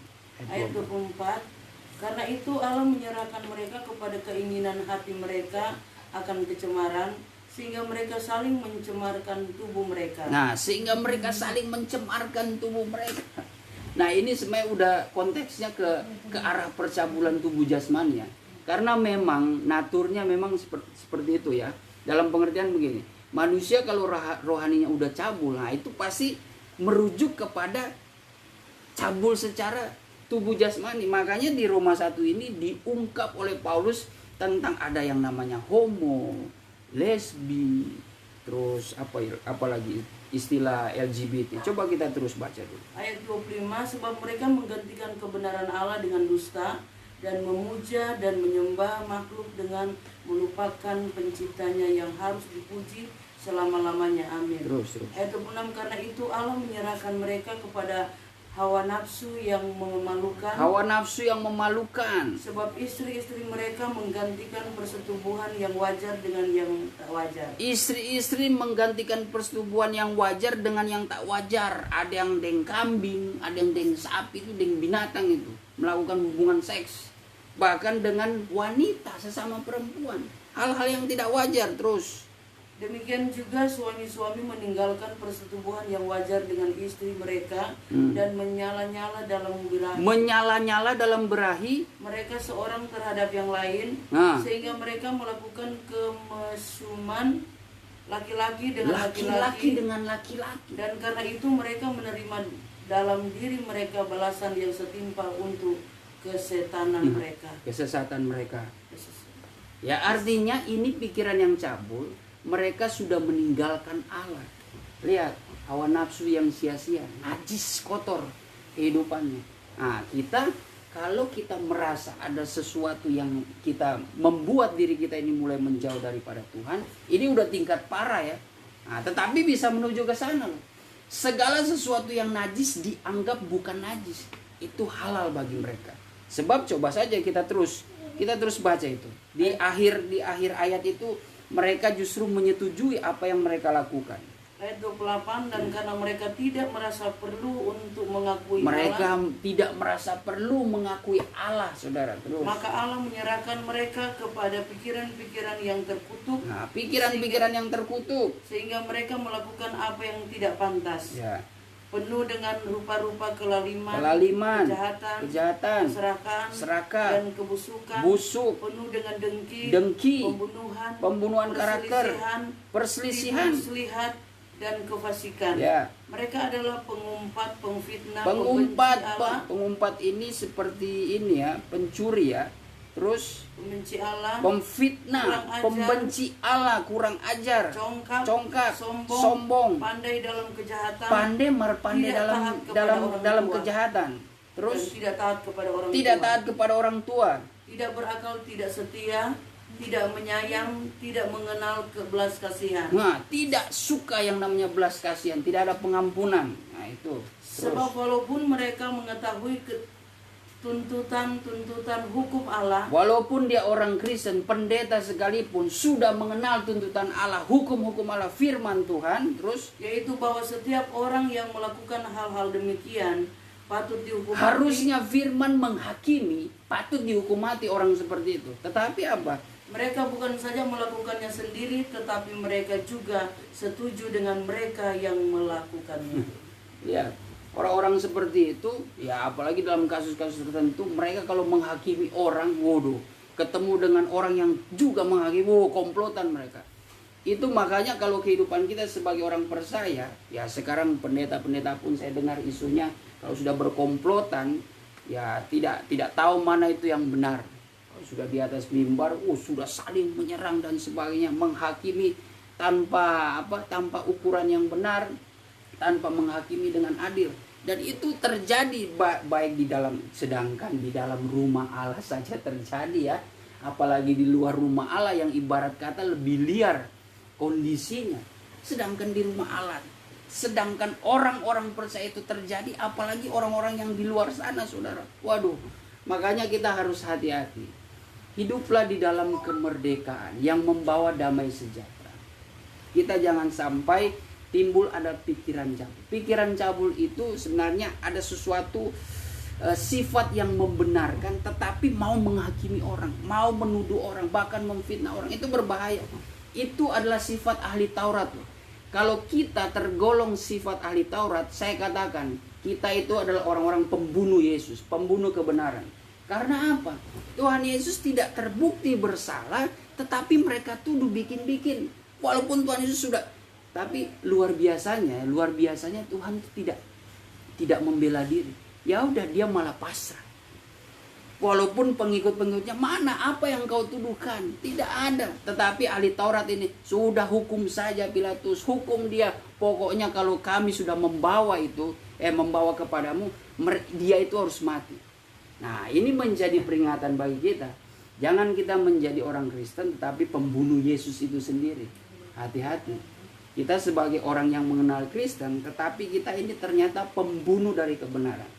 Ayat 24. Karena itu Allah menyerahkan mereka kepada keinginan hati mereka akan kecemaran, sehingga mereka saling mencemarkan tubuh mereka. Nah, sehingga mereka saling mencemarkan tubuh mereka. Nah, ini sebenarnya udah konteksnya ke arah percabulan tubuh jasmani ya. Karena memang naturnya memang seperti itu ya. Dalam pengertian begini, manusia kalau rohaninya udah cabul, nah itu pasti merujuk kepada cabul secara tubuh jasmani. Makanya di Roma 1 ini diungkap oleh Paulus tentang ada yang namanya homo, lesbi, terus apalagi istilah LGBT. Coba kita terus baca dulu. Ayat 25, sebab mereka menggantikan kebenaran Allah dengan dusta dan memuja dan menyembah makhluk dengan melupakan penciptanya yang harus dipuji selama-lamanya. Amin. Terus. Ayat 26, karena itu Allah menyerahkan mereka kepada hawa nafsu yang memalukan. Hawa nafsu yang memalukan. Sebab istri-istri mereka menggantikan persetubuhan yang wajar dengan yang tak wajar. Istri-istri menggantikan persetubuhan yang wajar dengan yang tak wajar. Ada yang deng kambing, ada yang deng sapi, itu deng binatang itu. Melakukan hubungan seks. Bahkan dengan wanita sesama perempuan. Hal-hal yang tidak wajar terus. Demikian juga suami-suami meninggalkan persetubuhan yang wajar dengan istri mereka dan menyala-nyala dalam birahi. Menyala-nyala dalam birahi. Mereka seorang terhadap yang lain, sehingga mereka melakukan kemesuman laki-laki dengan laki-laki. Dan karena itu mereka menerima dalam diri mereka balasan yang setimpal untuk kesetanan mereka. Kesesatan mereka. Ya, artinya ini pikiran yang cabul. Mereka sudah meninggalkan Allah. Lihat, hawa nafsu yang sia-sia, najis, kotor kehidupannya. Nah, kalau kita merasa ada sesuatu yang kita membuat diri kita ini mulai menjauh daripada Tuhan, ini udah tingkat parah ya. Nah, tetapi bisa menuju ke sana loh. Segala sesuatu yang najis dianggap bukan najis. Itu halal bagi mereka. Sebab coba saja kita terus baca itu. Di akhir ayat itu mereka justru menyetujui apa yang mereka lakukan. Ayat 28, dan karena mereka tidak merasa perlu untuk mengakui mereka Allah, tidak merasa perlu mengakui Allah, saudara. Terus. Maka Allah menyerahkan mereka kepada pikiran-pikiran yang terkutuk. Nah, pikiran-pikiran yang terkutuk. Sehingga mereka melakukan apa yang tidak pantas. Ya. Penuh dengan rupa-rupa kelaliman, kejahatan, serakah, dan kebusukan, busuk, penuh dengan dengki, pembunuhan karakter, perselisihan, dan kefasikan. Ya. Mereka adalah pengumpat, pemfitnah, pengumpat ini seperti ini ya, pencuri ya. Terus pembenci Allah, pemfitnah, pembenci Allah, kurang ajar, congkak, sombong, pandai dalam kejahatan, pandai dalam kejahatan. Terus tidak taat kepada orang tua, tidak berakal, tidak setia, tidak menyayang, tidak mengenal belas kasihan. Nah, tidak suka yang namanya belas kasihan, tidak ada pengampunan. Nah, itu. Sebab walaupun mereka mengetahui tuntutan hukum Allah, walaupun dia orang Kristen, pendeta sekalipun, sudah mengenal tuntutan Allah, hukum-hukum Allah, firman Tuhan, terus yaitu bahwa setiap orang yang melakukan hal-hal demikian patut dihukum mati. Harusnya firman menghakimi, patut dihukum mati orang seperti itu. Tetapi apa? Mereka bukan saja melakukannya sendiri, tetapi mereka juga setuju dengan mereka yang melakukannya. Lihat, orang-orang seperti itu, ya apalagi dalam kasus-kasus tertentu, mereka kalau menghakimi orang, waduh, ketemu dengan orang yang juga menghakimi, komplotan mereka. Itu makanya kalau kehidupan kita sebagai orang percaya, ya sekarang pendeta-pendeta pun saya dengar isunya, kalau sudah berkomplotan, ya tidak tahu mana itu yang benar. Kalau sudah di atas mimbar, sudah saling menyerang dan sebagainya, menghakimi tanpa ukuran yang benar, tanpa menghakimi dengan adil. Dan itu terjadi baik sedangkan di dalam rumah Allah saja terjadi ya, apalagi di luar rumah Allah yang ibarat kata lebih liar kondisinya. Sedangkan di rumah Allah, sedangkan orang-orang percaya itu terjadi, apalagi orang-orang yang di luar sana, saudara. Waduh, makanya kita harus hati-hati. Hiduplah di dalam kemerdekaan yang membawa damai sejahtera. Kita jangan sampai timbul ada pikiran cabul. Pikiran cabul itu sebenarnya ada sesuatu sifat yang membenarkan, tetapi mau menghakimi orang, mau menuduh orang, bahkan memfitnah orang. Itu berbahaya. Itu adalah sifat ahli Taurat. Kalau kita tergolong sifat ahli Taurat, saya katakan kita itu adalah orang-orang pembunuh Yesus, pembunuh kebenaran. Karena apa? Tuhan Yesus tidak terbukti bersalah, tetapi mereka tuduh bikin-bikin. Walaupun Tuhan Yesus sudah, tapi luar biasanya Tuhan itu tidak membela diri. ya udah dia malah pasrah. Walaupun pengikut-pengikutnya, mana apa yang kau tuduhkan? Tidak ada. Tetapi ahli Taurat ini, sudah hukum saja Pilatus, hukum dia. Pokoknya kalau kami sudah membawa kepadamu, dia itu harus mati. Nah, ini menjadi peringatan bagi kita. Jangan kita menjadi orang Kristen tetapi pembunuh Yesus itu sendiri. Hati-hati. Kita sebagai orang yang mengenal Kristen, tetapi kita ini ternyata pembunuh dari kebenaran.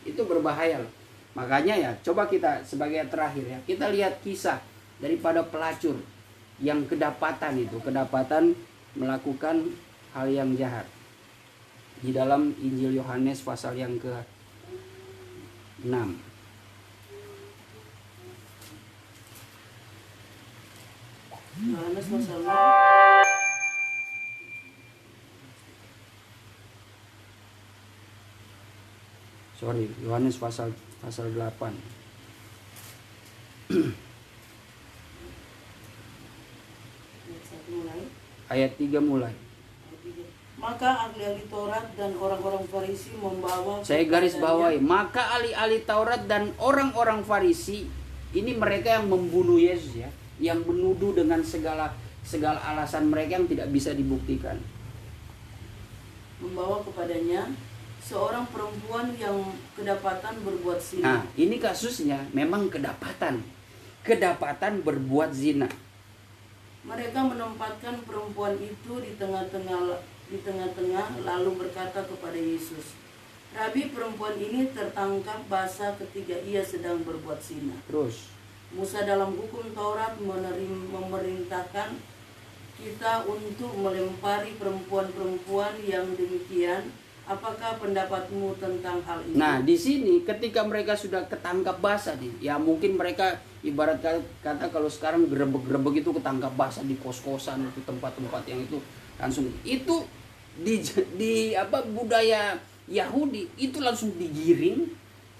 Itu berbahaya loh. Makanya ya, coba kita sebagai terakhir ya, kita lihat kisah daripada pelacur yang kedapatan melakukan hal yang jahat. Di dalam Injil Yohanes pasal yang ke-6. Yohanes pasal 6. Yohanes pasal 8. Ayat 3 mulai. Maka ahli-ahli Taurat dan orang-orang Farisi membawa. Saya garis bawahi, maka ahli-ahli Taurat dan orang-orang Farisi, ini mereka yang membunuh Yesus ya, yang menuduh dengan segala alasan mereka yang tidak bisa dibuktikan. Membawa kepadanya seorang perempuan yang kedapatan berbuat zina. Nah, ini kasusnya memang kedapatan berbuat zina. Mereka menempatkan perempuan itu di tengah-tengah lalu berkata kepada Yesus, Rabi, perempuan ini tertangkap basah ketika ia sedang berbuat zina. Terus, Musa dalam hukum Taurat memerintahkan kita untuk melempari perempuan-perempuan yang demikian. Apakah pendapatmu tentang hal ini? Nah, di sini ketika mereka sudah ketangkap basah nih, ya mungkin mereka ibarat kata kalau sekarang grebek-grebek itu ketangkap basah di kos-kosan, itu tempat-tempat yang itu langsung itu di budaya Yahudi itu langsung digiring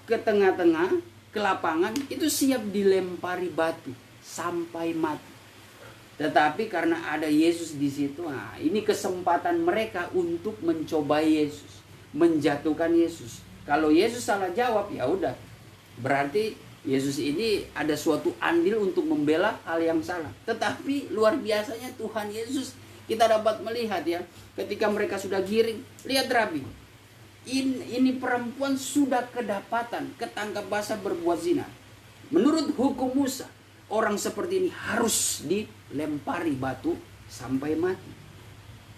ke tengah-tengah, ke lapangan, itu siap dilempari batu sampai mati. Tetapi karena ada Yesus di situ, nah ini kesempatan mereka untuk mencobai Yesus, menjatuhkan Yesus. Kalau Yesus salah jawab, ya udah, berarti Yesus ini ada suatu andil untuk membela hal yang salah. Tetapi luar biasanya Tuhan Yesus, kita dapat melihat ya, ketika mereka sudah giring, lihat Rabi, ini perempuan sudah kedapatan, ketangkap basah berbuat zina. Menurut hukum Musa, orang seperti ini harus dilempari batu sampai mati.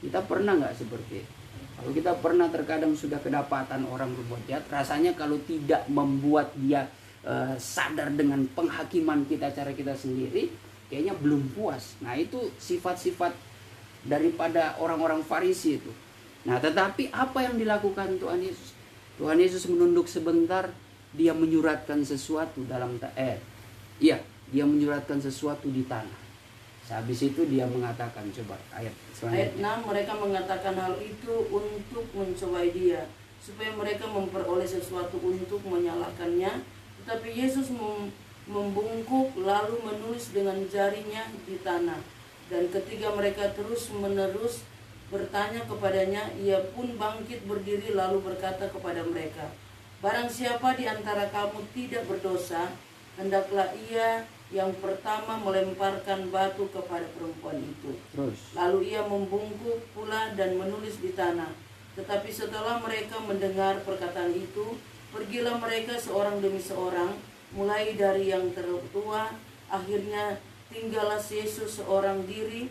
Kita pernah nggak seperti itu? Kalau kita pernah terkadang sudah kedapatan orang berbuat jahat, rasanya kalau tidak membuat dia sadar dengan penghakiman kita, cara kita sendiri, kayaknya belum puas. Nah, itu sifat-sifat daripada orang-orang Farisi itu. Nah, tetapi apa yang dilakukan Tuhan Yesus? Tuhan Yesus menunduk sebentar, dia menyuratkan sesuatu dia menyuratkan sesuatu di tanah. Habis itu dia mengatakan, coba ayat selanjutnya. Ayat 6, mereka mengatakan hal itu untuk mencobai dia, supaya mereka memperoleh sesuatu untuk menyalahkannya. Tetapi Yesus membungkuk lalu menulis dengan jarinya di tanah. Dan ketika mereka terus-menerus bertanya kepadanya, ia pun bangkit berdiri lalu berkata kepada mereka, barang siapa di antara kamu tidak berdosa, hendaklah ia yang pertama melemparkan batu kepada perempuan itu. Terus. Lalu ia membungkuk pula dan menulis di tanah. Tetapi setelah mereka mendengar perkataan itu, pergilah mereka seorang demi seorang, mulai dari yang tertua, akhirnya tinggallah Yesus seorang diri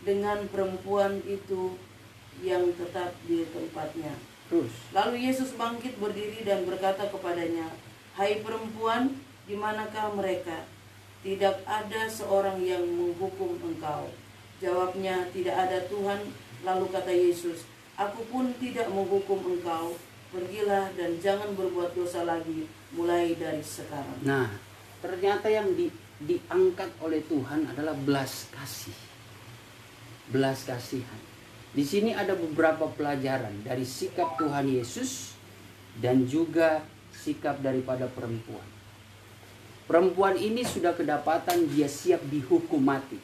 dengan perempuan itu yang tetap di tempatnya. Terus. Lalu Yesus bangkit berdiri dan berkata kepadanya, hai perempuan, di manakah mereka? Tidak ada seorang yang menghukum engkau. Jawabnya, tidak ada Tuhan. Lalu kata Yesus, aku pun tidak menghukum engkau. Pergilah dan jangan berbuat dosa lagi mulai dari sekarang. Nah, ternyata yang diangkat oleh Tuhan adalah belas kasih. Belas kasihan. Di sini ada beberapa pelajaran dari sikap Tuhan Yesus dan juga sikap daripada perempuan. Perempuan ini sudah kedapatan dia siap dihukum mati,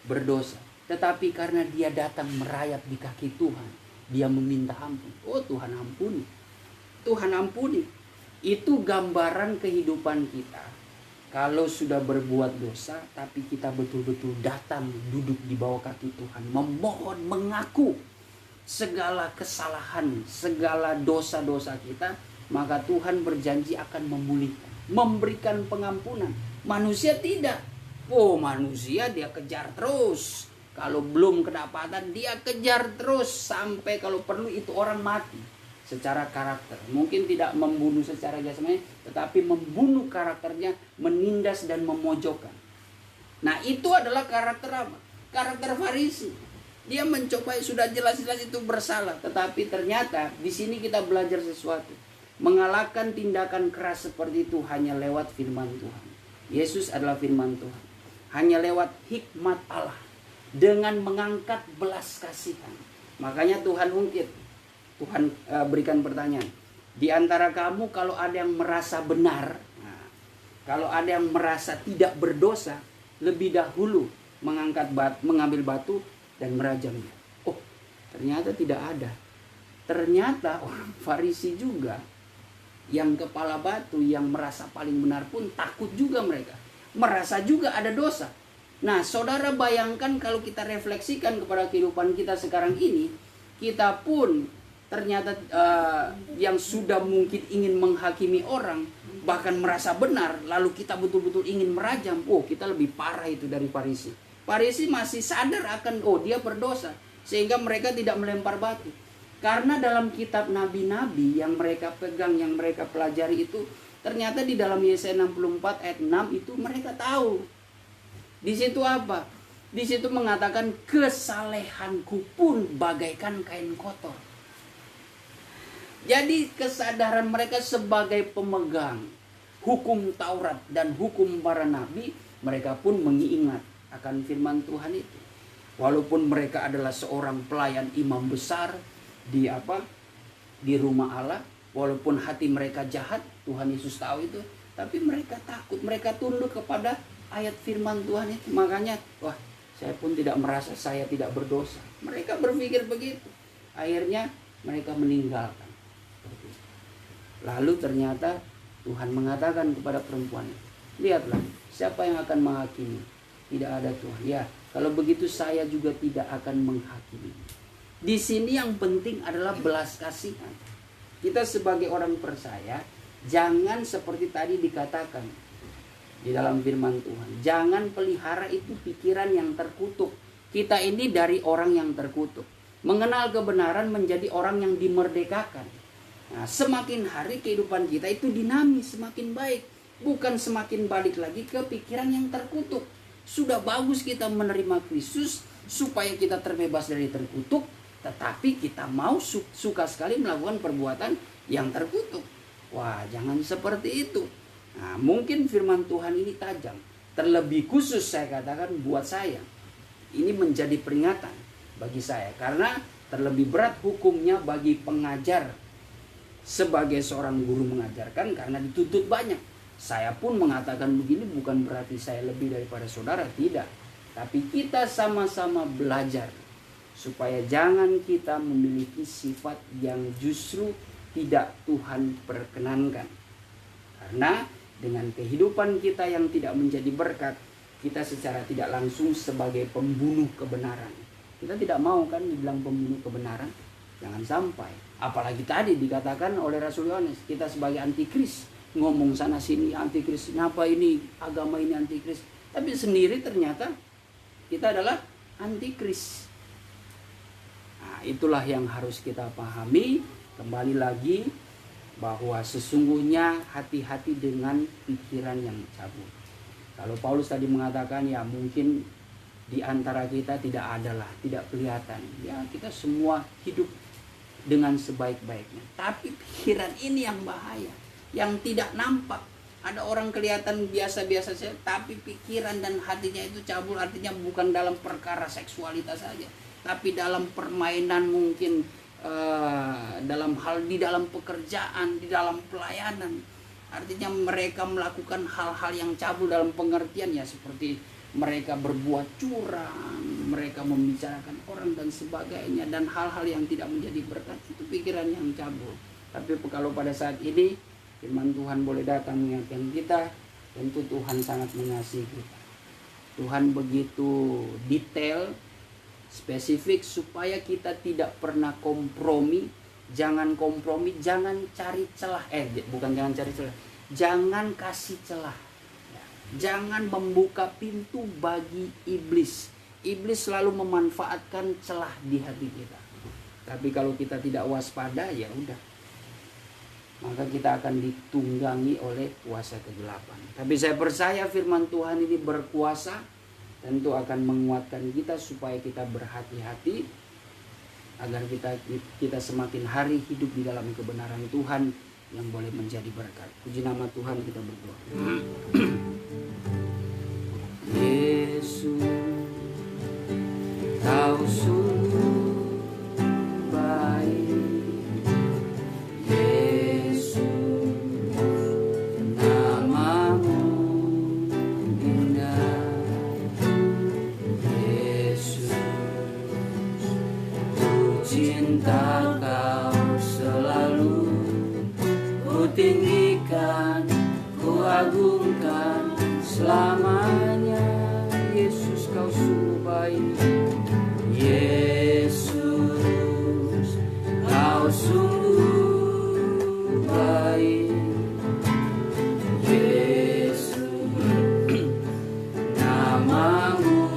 berdosa. Tetapi karena dia datang merayap di kaki Tuhan, dia meminta ampun. Oh, Tuhan ampuni. Tuhan ampuni. Itu gambaran kehidupan kita. Kalau sudah berbuat dosa, tapi kita betul-betul datang duduk di bawah kaki Tuhan, memohon, mengaku segala kesalahan, segala dosa-dosa kita, maka Tuhan berjanji akan memulihkan, memberikan pengampunan. Manusia tidak. Oh, manusia dia kejar terus. Kalau belum kedapatan, dia kejar terus sampai kalau perlu itu orang mati. Secara karakter, mungkin tidak membunuh secara jasmani, tetapi membunuh karakternya, menindas dan memojokkan. Nah, itu adalah karakter apa? Karakter Farisi. Dia mencoba, sudah jelas-jelas itu bersalah, tetapi ternyata di sini kita belajar sesuatu. Mengalahkan tindakan keras seperti itu hanya lewat firman Tuhan. Yesus adalah firman Tuhan. Hanya lewat hikmat Allah dengan mengangkat belas kasihan. Makanya Tuhan ungkit. Tuhan berikan pertanyaan. Di antara kamu kalau ada yang merasa benar, kalau ada yang merasa tidak berdosa, lebih dahulu mengambil batu dan merajamnya. Oh, ternyata tidak ada. Ternyata orang Farisi juga yang kepala batu, yang merasa paling benar pun takut juga mereka. Merasa juga ada dosa. Nah, saudara bayangkan kalau kita refleksikan kepada kehidupan kita sekarang ini, kita pun ternyata yang sudah mungkin ingin menghakimi orang, bahkan merasa benar, lalu kita betul-betul ingin merajam. Oh, kita lebih parah itu dari Farisi. Farisi masih sadar akan, oh dia berdosa, sehingga mereka tidak melempar batu. Karena dalam kitab nabi-nabi yang mereka pegang, yang mereka pelajari itu, ternyata di dalam Yesaya 64 ayat 6 itu mereka tahu. Di situ apa? Di situ mengatakan kesalehanku pun bagaikan kain kotor. Jadi kesadaran mereka sebagai pemegang hukum Taurat dan hukum para nabi, mereka pun mengingat akan firman Tuhan itu. Walaupun mereka adalah seorang pelayan imam besar di rumah Allah, walaupun hati mereka jahat, Tuhan Yesus tahu itu, tapi mereka takut, mereka tunduk kepada ayat firman Tuhan itu. Makanya, wah, saya pun tidak merasa saya tidak berdosa. Mereka berpikir begitu. Akhirnya mereka meninggalkan. Lalu ternyata Tuhan mengatakan kepada perempuan, lihatlah, siapa yang akan menghakimi? Tidak ada Tuhan. Ya, kalau begitu saya juga tidak akan menghakimi. Di sini yang penting adalah belas kasihan. Kita sebagai orang percaya, jangan seperti tadi dikatakan di dalam firman Tuhan. Jangan pelihara itu pikiran yang terkutuk. Kita ini dari orang yang terkutuk. Mengenal kebenaran menjadi orang yang dimerdekakan. Nah, semakin hari kehidupan kita itu dinamis, semakin baik. Bukan semakin balik lagi ke pikiran yang terkutuk. Sudah bagus kita menerima Kristus supaya kita terbebas dari terkutuk. Tetapi kita mau suka sekali melakukan perbuatan yang terkutuk. Wah, jangan seperti itu. Nah, mungkin firman Tuhan ini tajam. Terlebih khusus saya katakan buat saya. Ini menjadi peringatan bagi saya. Karena terlebih berat hukumnya bagi pengajar. Sebagai seorang guru mengajarkan karena dituntut banyak. Saya pun mengatakan begini bukan berarti saya lebih daripada saudara, tidak. Tapi kita sama-sama belajar supaya jangan kita memiliki sifat yang justru tidak Tuhan perkenankan. Karena dengan kehidupan kita yang tidak menjadi berkat, kita secara tidak langsung sebagai pembunuh kebenaran. Kita tidak mau kan dibilang pembunuh kebenaran, jangan sampai. Apalagi tadi dikatakan oleh Rasul Yohanes, kita sebagai antikris, ngomong sana sini antikris, kenapa ini agama ini antikris, tapi sendiri ternyata kita adalah antikris. Nah, itulah yang harus kita pahami. Kembali lagi bahwa sesungguhnya hati-hati dengan pikiran yang cabul. Kalau Paulus tadi mengatakan ya mungkin di antara kita tidak adalah, tidak kelihatan. Ya kita semua hidup dengan sebaik-baiknya. Tapi pikiran ini yang bahaya, yang tidak nampak. Ada orang kelihatan biasa-biasa saja, tapi pikiran dan hatinya itu cabul. Artinya bukan dalam perkara seksualitas saja, tapi dalam permainan mungkin, dalam hal di dalam pekerjaan, di dalam pelayanan. Artinya mereka melakukan hal-hal yang cabul dalam pengertian ya seperti mereka berbuat curang, mereka membicarakan orang dan sebagainya, dan hal-hal yang tidak menjadi berkat. Itu pikiran yang cabul. Tapi kalau pada saat ini Firman Tuhan boleh datang mengingatkan kita, tentu Tuhan sangat mengasihi kita. Tuhan begitu detail, spesifik supaya kita tidak pernah kompromi. Jangan kompromi, jangan cari celah. Bukan jangan cari celah. Jangan kasih celah. Jangan membuka pintu bagi iblis. Iblis selalu memanfaatkan celah di hati kita. Tapi kalau kita tidak waspada, ya udah, maka kita akan ditunggangi oleh kuasa kegelapan. Tapi saya percaya firman Tuhan ini berkuasa, tentu akan menguatkan kita supaya kita berhati-hati, agar kita semakin hari hidup di dalam kebenaran Tuhan yang boleh menjadi berkat. Puji nama Tuhan, kita berdoa. Yesus, Kau sungguh baik. Cinta Kau selalu ku tinggikan, ku agungkan selamanya. Yesus, Kau sungguh baik. Yesus, Kau sungguh baik. Yesus, namamu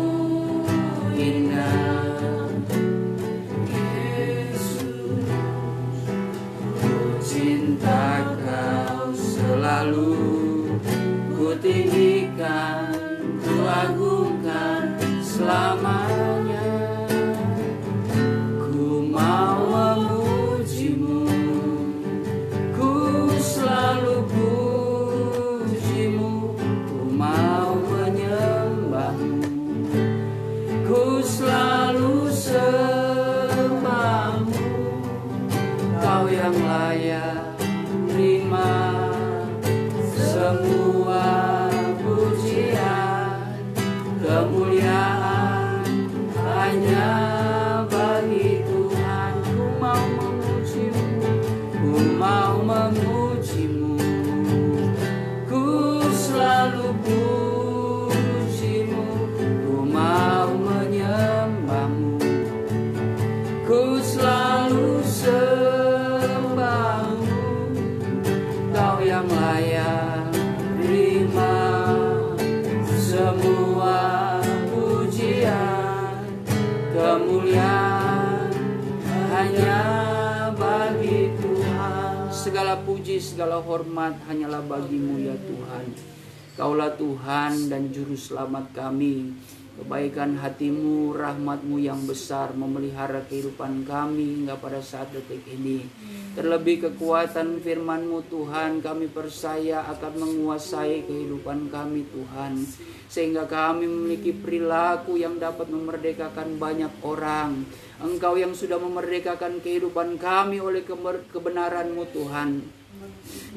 indah. Cinta Kau selalu ku tinggikan, ku agungkan selamanya. Ku mau memuji-Mu, ku selalu puji-Mu. Ku mau menyembah-Mu, ku selalu sembah-Mu. Kau yang layak terima semua pujian, kemuliaan hanya bagi Tuhan. Ku mau memuji-Mu, ku mau memuji-Mu, ku selalu puji-Mu. Ku mau menyembah-Mu, ku selalu Kau yang layak terima semua pujian, kemuliaan hanya bagi Tuhan. Segala puji, segala hormat hanyalah bagi-Mu ya Tuhan. Kaulah Tuhan dan Juru Selamat kami. Kebaikan hati-Mu, rahmat-Mu yang besar memelihara kehidupan kami hingga pada saat detik ini. Terlebih kekuatan firman-Mu Tuhan, kami percaya akan menguasai kehidupan kami Tuhan. Sehingga kami memiliki perilaku yang dapat memerdekakan banyak orang. Engkau yang sudah memerdekakan kehidupan kami oleh kebenaran-Mu Tuhan.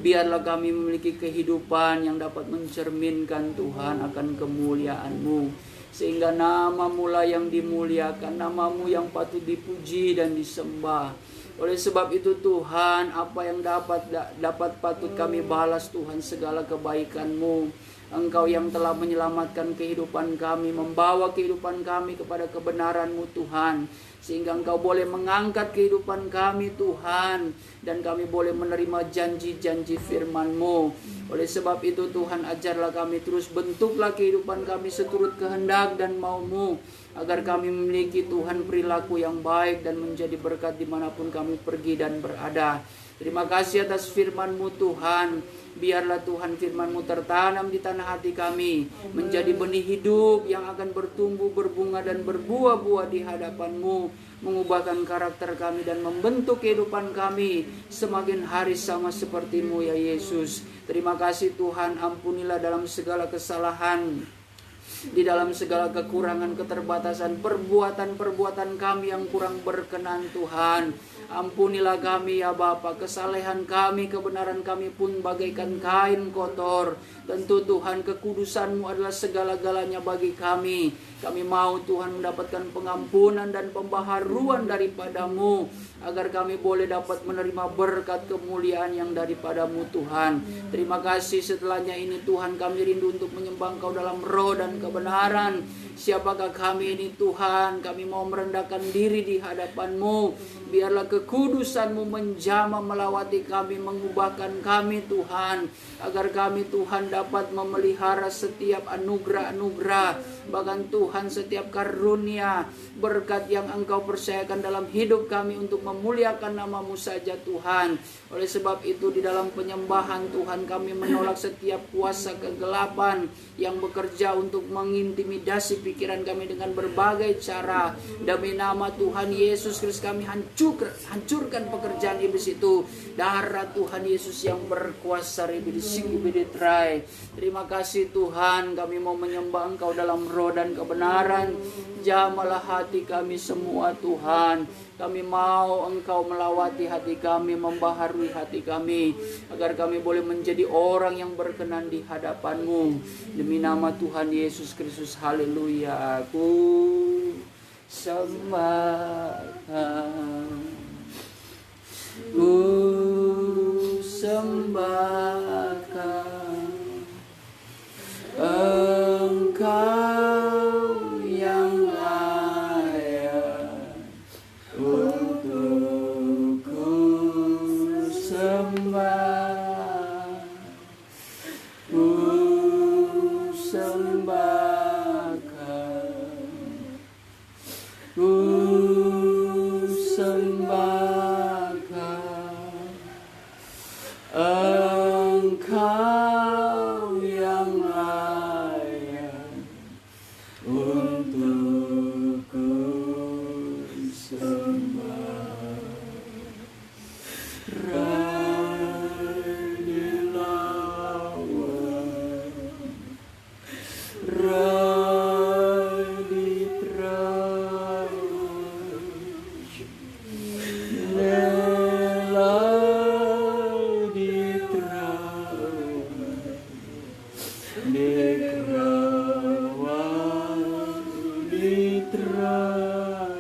Biarlah kami memiliki kehidupan yang dapat mencerminkan Tuhan akan kemuliaan-Mu. Sehingga nama-Mu lah yang dimuliakan, nama-Mu yang patut dipuji dan disembah. Oleh sebab itu Tuhan, apa yang dapat patut kami balas Tuhan, segala kebaikan-Mu. Engkau yang telah menyelamatkan kehidupan kami, membawa kehidupan kami kepada kebenaran-Mu Tuhan. Sehingga Engkau boleh mengangkat kehidupan kami Tuhan, dan kami boleh menerima janji-janji firman-Mu. Oleh sebab itu Tuhan, ajarlah kami terus, bentuklah kehidupan kami seturut kehendak dan mau-Mu, agar kami memiliki Tuhan perilaku yang baik dan menjadi berkat dimanapun kami pergi dan berada. Terima kasih atas firman-Mu Tuhan. Biarlah Tuhan firman-Mu tertanam di tanah hati kami, menjadi benih hidup yang akan bertumbuh, berbunga dan berbuah-buah di hadapan-Mu, mengubahkan karakter kami dan membentuk kehidupan kami semakin hari sama seperti-Mu ya Yesus. Terima kasih Tuhan, ampunilah dalam segala kesalahan, di dalam segala kekurangan, keterbatasan, perbuatan-perbuatan kami yang kurang berkenan Tuhan. Ampunilah kami ya Bapa, kesalehan kami, kebenaran kami pun bagaikan kain kotor. Tentu Tuhan, kekudusan-Mu adalah segala-galanya bagi kami. Kami mau Tuhan mendapatkan pengampunan dan pembaharuan daripada-Mu, agar kami boleh dapat menerima berkat kemuliaan yang daripada-Mu Tuhan. Terima kasih, setelahnya ini Tuhan kami rindu untuk menyembah Engkau dalam roh dan kebenaran. Siapakah kami ini Tuhan? Kami mau merendahkan diri di hadapan-Mu. Biarlah kekudusan-Mu menjamah melawati kami, mengubahkan kami Tuhan, agar kami Tuhan dapat memelihara setiap anugerah-anugerah, bahkan Tuhan setiap karunia berkat yang Engkau percayakan dalam hidup kami untuk memuliakan nama-Mu saja Tuhan. Oleh sebab itu di dalam penyembahan Tuhan, kami menolak setiap kuasa kegelapan yang bekerja untuk mengintimidasi pikiran kami dengan berbagai cara. Demi nama Tuhan Yesus Kristus kami hancurkan pekerjaan iblis itu. Darah Tuhan Yesus yang berkuasa. Terima kasih Tuhan, kami mau menyembah Engkau dalam roh dan kebenaran. Jamalah hati kami semua Tuhan. Kami mau Engkau melawati hati kami, membaharui hati kami, agar kami boleh menjadi orang yang berkenan di hadapan-Mu. Demi nama Tuhan Yesus Kristus, haleluya. Aku sembahkan, ku sembahkan Engkau yang layak untuk ku sembah, ku sembahkan, ku sembahkan Engkau yang layak untuk ku sembah. Rai dilawan, rai diterawan, nelai diterawan, dikerawan diterawan,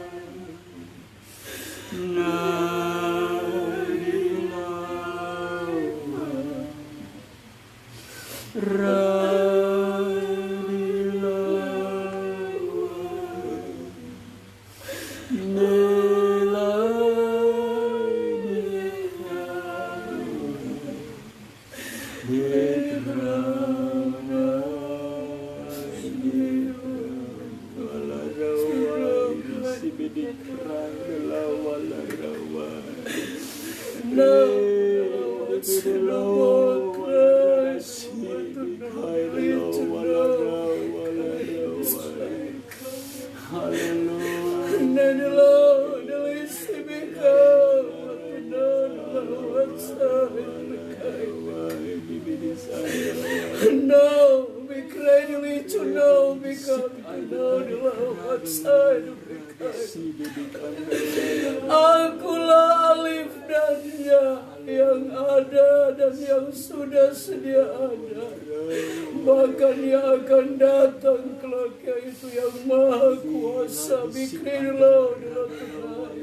nadilawan, radilawan, nelai No, we cradle to know because I know the love outside of the Akulah alif dan ya yang ada dan yang sudah sedia ada, bahkan yang akan datang kelak, yaitu yang maha kuasa. Bikrilah dalam Tuhan,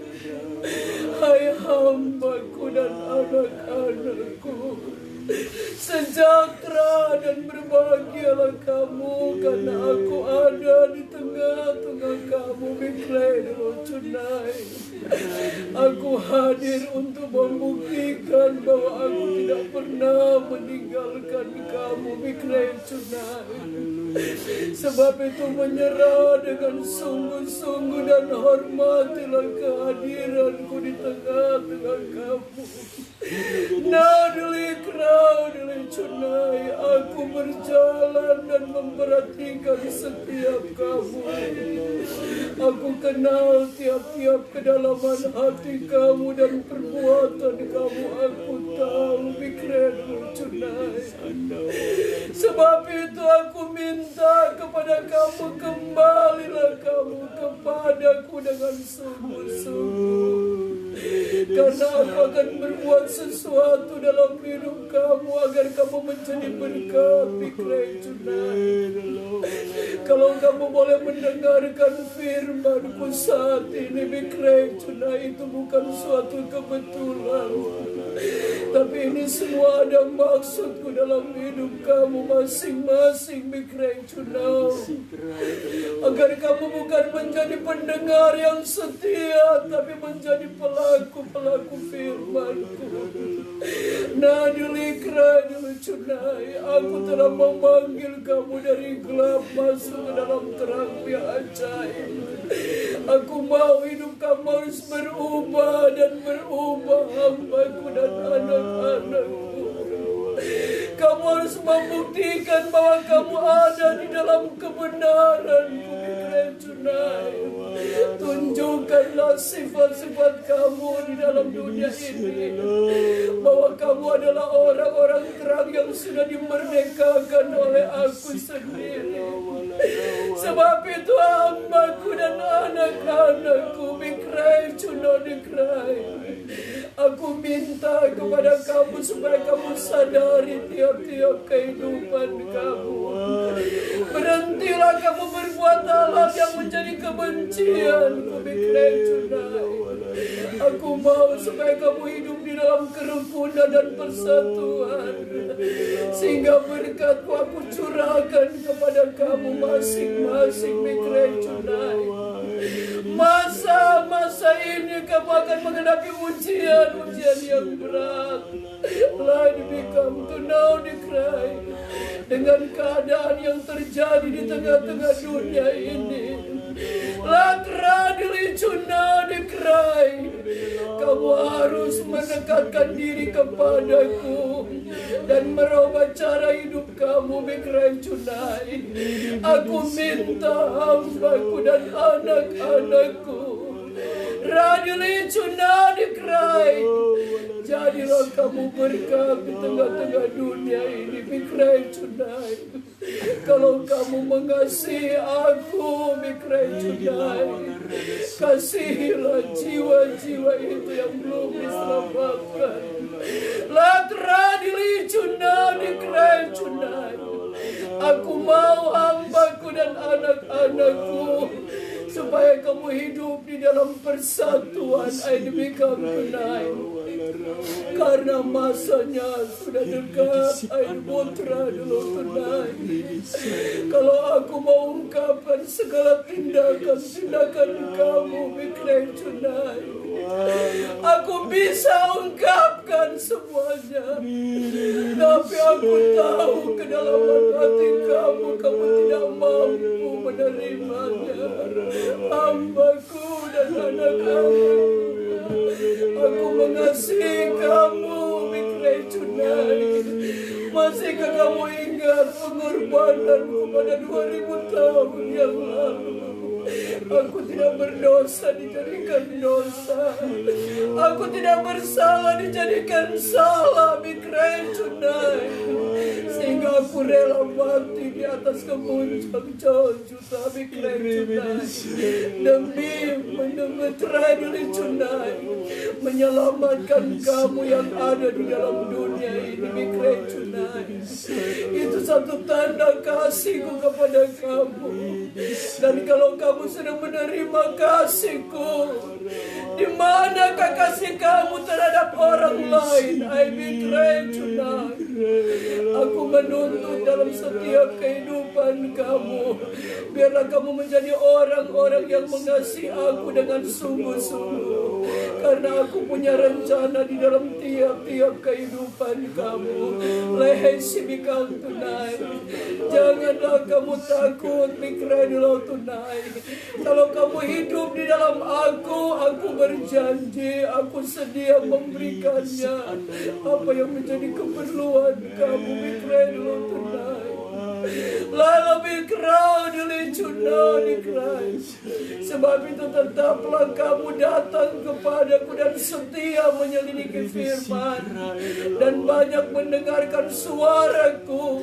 hai hambaku dan anak-anakku, sejahtera dan berbahagialah kamu, karena aku ada di tengah-tengah kamu. Bikrilah tonight, aku hadir untuk membuktikan bahwa aku tidak pernah meninggalkan kamu. Bikrilah tonight, sebab itu menyerah dengan sungguh-sungguh dan hormatilah kehadiranku di tengah-tengah kamu. Nadeli kraudeli cunai, aku berjalan dan memperhatikan setiap kamu. Aku kenal tiap-tiap kedalaman hati kamu dan perbuatan kamu. Aku tahu bikredul cunai. Sebab itu aku minta kepada kamu, kembalilah kamu kepadaku dengan sungguh-sungguh. Karena aku akan berbuat sesuatu dalam hidup kamu agar kamu menjadi berkat Bikrai Junai. Kalau kamu boleh mendengarkan firman-Ku saat ini Bikrai Junai, itu bukan suatu kebetulan, tapi ini semua ada maksudku dalam hidup kamu masing-masing Bikrai Junai. Agar kamu bukan menjadi pendengar yang setia, tapi menjadi pelaku-pelaku firman-Ku. Nah, Dilikrai Junai, aku telah memanggil kamu dari gelap masuk ke dalam terang yang ajaib. Aku mau hidup kamu harus berubah dan berubah, hamba-Ku dan anak-anak-Ku. Kamu harus membuktikan bahwa kamu ada di dalam kebenaran-Ku Bikrai Junai. Tunjukkanlah sifat-sifat kamu di dalam dunia ini, bahwa kamu adalah orang-orang terang yang sudah dimerdekakan oleh Aku sendiri. Sebab itu hamba-Ku dan anak-anak-Ku Bikrai Junai, aku minta kepada kamu supaya kamu sadari tiap-tiap kehidupan kamu. Berhentilah kamu berbuat hal yang menjadi kebencian, Bikrai Junai. Aku mau supaya kamu hidup di dalam kerukunan dan persatuan, sehingga berkat-Ku aku curahkan kepada kamu masing-masing Bikrai Junai. Masa-masa ini kamu akan menghadapi ujian-ujian yang berat. Light become to know the cry. Dengan keadaan yang terjadi di tengah-tengah dunia ini, Latra dilicuna di cry. Kamu harus mendekatkan diri kepadaku dan merubah cara hidup kamu Bikrai Junai. Aku minta hamba-Ku dan anak-anak-Ku, Radili Cuna dikrai. Jadilah kamu berkat di tengah-tengah dunia ini Bikrai Junai. Kalau kamu mengasihi aku Bikrai Junai, kasihilah jiwa-jiwa itu yang belum diselamatkan. Latra dili Cuna dikrai Junai. Aku mau hamba-Ku dan anak-anak-Ku supaya kamu hidup di dalam persatuan Aidibikam Tunai. Karena masanya sudah dekat Aidibutra dulu Tunai. Kalau aku mau ungkapkan segala tindakan-tindakan kamu Bikrai Tunai, aku bisa ungkapkan semuanya. Tapi aku tahu kedalaman hati kamu tidak mampu menerimanya. Hamba-Ku dan anak-anak-Ku, aku mengasihi kamu Bikrai Junai. Masihkah kamu ingat pengorbananku pada 2000 tahun yang lalu? Aku tidak berdosa dijadikan dosa. Aku tidak bersalah dijadikan salah Bikrai Junai. Sehingga aku rela mati di atas kemuncak juta Bikrai Junai demi menemetrai diri Junai, menyelamatkan kamu yang ada di dalam dunia ini Bikrai Junai. Itu satu tanda kasih-Ku kepada kamu. Dan kalau kamu sudah menerima kasih-Ku, di manakah kasih kamu terhadap orang lain? Bikrai Junai, aku menuntut dalam setiap kehidupan kamu, biarlah kamu menjadi orang-orang yang mengasihi aku dengan sungguh-sungguh. Karena aku punya rencana di dalam tiap-tiap kehidupan kamu. Lehesi Bikam Tunai, janganlah kamu takut Bikrai dulu Tunai. Kalau kamu hidup di dalam aku berjanji, aku sedia memberikannya apa yang menjadi keperluan kamu Bikrai dulu Tunai. Lalu bikrau dilicuna dikrai. Sebab itu tetaplah kamu datang kepadaku dan setia menyelidiki firman dan banyak mendengarkan suaraku,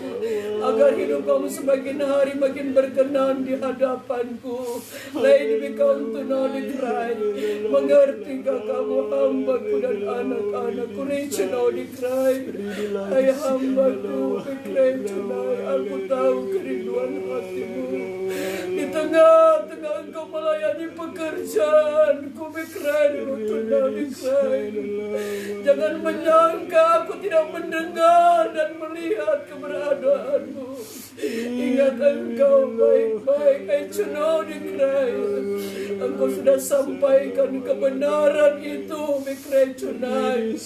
agar hidup kamu semakin hari makin berkenan di hadapanku. Lady become to know the cry. Mengertikah kamu hambaku dan anak-anakku? Reach know the cry. Hai hambaku, berkrai tunai. Aku tahu kerinduan hatimu. Di tengah-tengah engkau melayani pekerjaanku, berkrai dulu tunai the cry. Jangan menyangka aku tidak mendengar dan melihat keberadaanmu. Ingat engkau baik-baik. I know the cry. Engkau sudah sampaikan kebenaran itu, Bikrai tonight.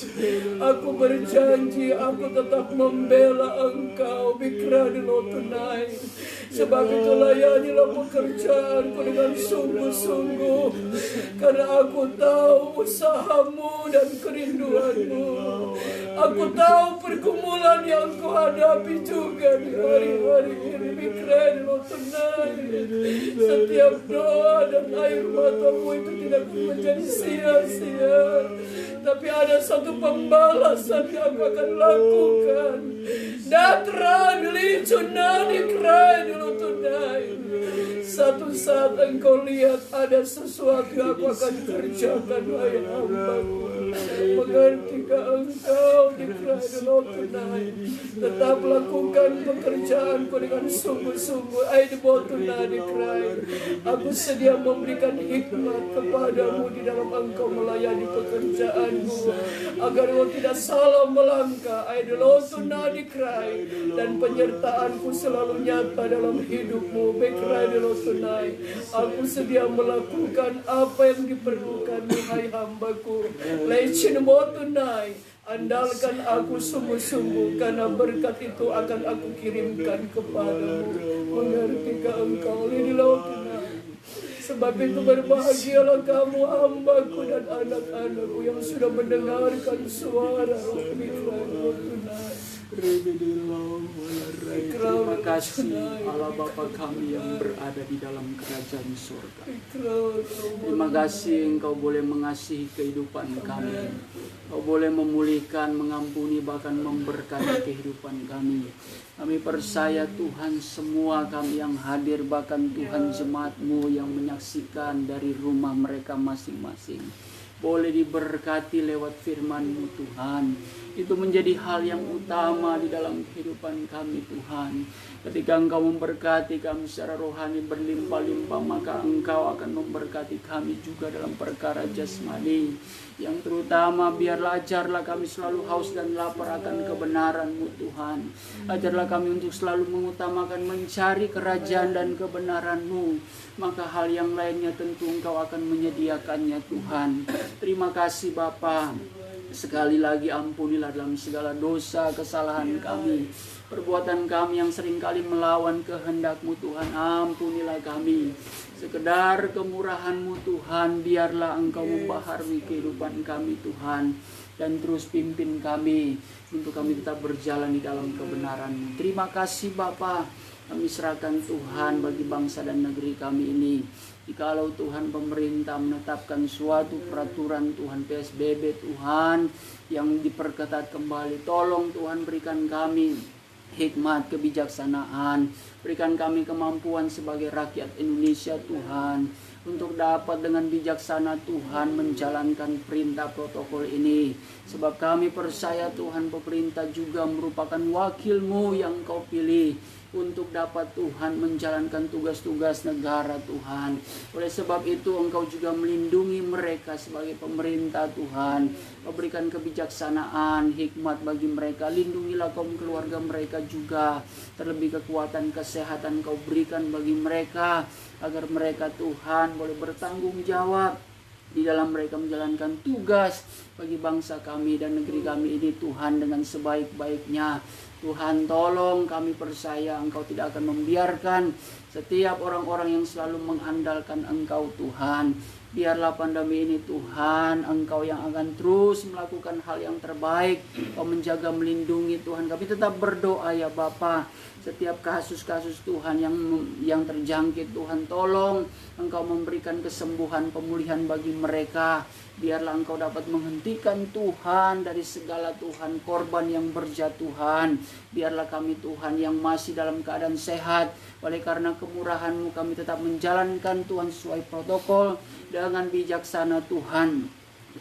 Aku berjanji aku tetap membela engkau, Bikrai tonight. Sebab itu layanilah pekerjaanku dengan sungguh-sungguh, karena aku tahu usahamu dan kerinduanmu. Aku tahu pergumulan yang kau hadapi juga di hari-hari ini, Bikrai tonight. Setiap doa dan air matamu itu tidak akan menjadi sia-sia, tapi ada satu pembalasan yang aku akan lakukan. Datra dilicunani cry dulu tunai. Satu saat engkau lihat ada sesuatu yang aku akan kerjakan, wahai hambaku. Mengertikah engkau di cry dulu tunai? Tetap lakukan pekerjaanku dengan sungguh-sungguh. I devote tunai di cry. Aku sedia memberikan hikmat kepadamu di dalam engkau melayani pekerjaanmu, agar engkau tidak salah melangkah. I devote tunai di cry. Dan penyertaanku selalu nyata dalam hidupmu. Bekrai dulu tunai. Aku sedia melakukan apa yang diperlukan, hai hambaku. Lecin mo tunai. Andalkan aku sungguh-sungguh, karena berkat itu akan aku kirimkan kepadamu. Mengertikah engkau di laut tunai? Sebab itu berbahagialah kamu hambaku dan anak-anakku yang sudah mendengarkan suara Bekrai dulu tunai. Terima kasih Allah Bapa kami yang berada di dalam kerajaan surga. Terima kasih Engkau boleh mengasihi kehidupan kami. Engkau boleh memulihkan, mengampuni, bahkan memberkati kehidupan kami. Kami percaya Tuhan, semua kami yang hadir, bahkan Tuhan jemaat-Mu yang menyaksikan dari rumah mereka masing-masing, boleh diberkati lewat firman-Mu Tuhan. Itu menjadi hal yang utama di dalam kehidupan kami Tuhan. Ketika Engkau memberkati kami secara rohani berlimpah-limpah, maka Engkau akan memberkati kami juga dalam perkara jasmani. Yang terutama biarlah ajarlah kami selalu haus dan lapar akan kebenaran-Mu Tuhan. Ajarlah kami untuk selalu mengutamakan mencari kerajaan dan kebenaran-Mu. Maka hal yang lainnya tentu Engkau akan menyediakannya Tuhan. Terima kasih Bapa. Sekali lagi ampunilah dalam segala dosa kesalahan kami, perbuatan kami yang seringkali melawan kehendak-Mu Tuhan. Ampunilah kami. Sekedar kemurahan-Mu Tuhan, biarlah Engkau membaharui kehidupan kami Tuhan, dan terus pimpin kami untuk kami tetap berjalan di dalam kebenaran-Mu. Terima kasih Bapa. Kami serahkan Tuhan bagi bangsa dan negeri kami ini. Jikalau Tuhan pemerintah menetapkan suatu peraturan Tuhan PSBB Tuhan yang diperketat kembali, tolong Tuhan berikan kami hikmat, kebijaksanaan, berikan kami kemampuan sebagai rakyat Indonesia Tuhan, untuk dapat dengan bijaksana Tuhan menjalankan perintah protokol ini. Sebab kami percaya Tuhan pemerintah juga merupakan wakil-Mu yang Kau pilih untuk dapat Tuhan menjalankan tugas-tugas negara Tuhan. Oleh sebab itu Engkau juga melindungi mereka sebagai pemerintah Tuhan. Kau berikan kebijaksanaan, hikmat bagi mereka. Lindungilah kaum keluarga mereka juga. Terlebih kekuatan kesehatan Kau berikan bagi mereka, agar mereka Tuhan boleh bertanggung jawab di dalam mereka menjalankan tugas bagi bangsa kami dan negeri kami ini Tuhan dengan sebaik-baiknya. Tuhan tolong kami percaya Engkau tidak akan membiarkan setiap orang-orang yang selalu mengandalkan Engkau Tuhan. Biarlah pandemi ini Tuhan, Engkau yang akan terus melakukan hal yang terbaik. Engkau menjaga, melindungi Tuhan. Kami tetap berdoa ya Bapa. Setiap kasus-kasus Tuhan yang terjangkit Tuhan, tolong Engkau memberikan kesembuhan, pemulihan bagi mereka. Biarlah Engkau dapat menghentikan Tuhan dari segala Tuhan korban yang berjatuhan. Biarlah kami Tuhan yang masih dalam keadaan sehat, oleh karena kemurahan-Mu kami tetap menjalankan Tuhan sesuai protokol dengan bijaksana Tuhan,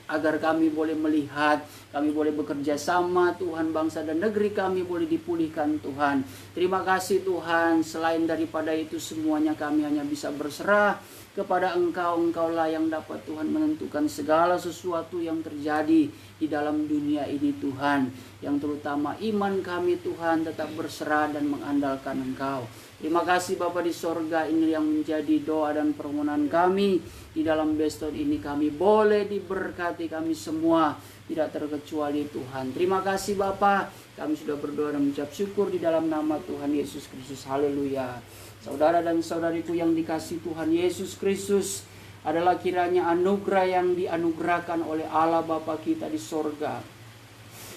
agar kami boleh melihat, kami boleh bekerja sama Tuhan, bangsa dan negeri kami boleh dipulihkan Tuhan. Terima kasih Tuhan, selain daripada itu semuanya kami hanya bisa berserah kepada Engkau. Engkaulah yang dapat Tuhan menentukan segala sesuatu yang terjadi di dalam dunia ini Tuhan. Yang terutama iman kami Tuhan tetap berserah dan mengandalkan Engkau. Terima kasih Bapa di sorga, ini yang menjadi doa dan permohonan kami. Di dalam Beston ini kami boleh diberkati kami semua, tidak terkecuali Tuhan. Terima kasih Bapa, kami sudah berdoa dan mengucap syukur di dalam nama Tuhan Yesus Kristus. Haleluya. Saudara dan saudariku yang dikasihi Tuhan Yesus Kristus, adalah kiranya anugerah yang dianugerahkan oleh Allah Bapa kita di sorga,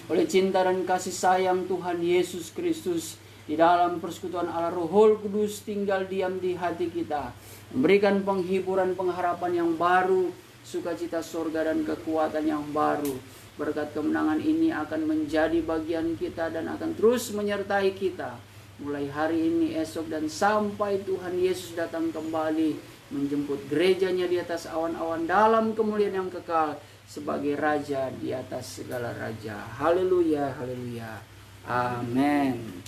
oleh cinta dan kasih sayang Tuhan Yesus Kristus, di dalam persekutuan Allah Roh Kudus tinggal diam di hati kita, memberikan penghiburan, pengharapan yang baru, sukacita sorga dan kekuatan yang baru. Berkat kemenangan ini akan menjadi bagian kita dan akan terus menyertai kita mulai hari ini, esok, dan sampai Tuhan Yesus datang kembali menjemput gerejanya di atas awan-awan dalam kemuliaan yang kekal sebagai Raja di atas segala raja. Haleluya, haleluya. Amin.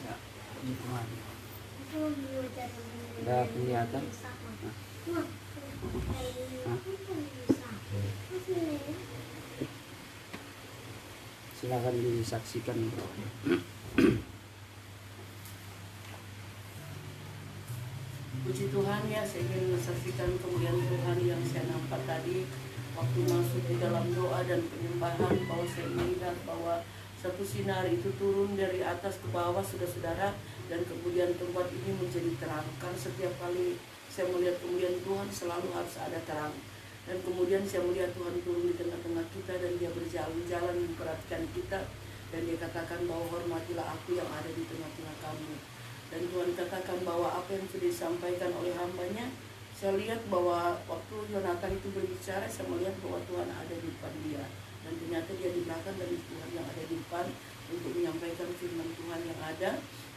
Ya, Tuhan. Udah kelihatan? Silakan disaksikan. Puji Tuhan ya, saya ingin menyaksikan kemuliaan Tuhan yang saya nampak tadi waktu masuk di dalam doa dan penyembahan, bahwa saya melihat bahwa satu sinar itu turun dari atas ke bawah saudara-saudara, dan kemudian tempat ini menjadi terang. Karena setiap kali saya melihat kemuliaan Tuhan selalu harus ada terang. Dan kemudian saya melihat Tuhan turun di tengah-tengah kita dan Dia berjalan-jalan memperhatikan kita, dan Dia katakan bahwa hormatilah aku yang ada di tengah-tengah kamu. Dan Tuhan katakan bahwa apa yang sudah disampaikan oleh hamba-Nya, saya lihat bahwa waktu Yonatan itu berbicara, saya melihat bahwa Tuhan ada di depan dia, dan ternyata dia di belakang dari Tuhan yang ada di depan untuk menyampaikan firman Tuhan yang ada.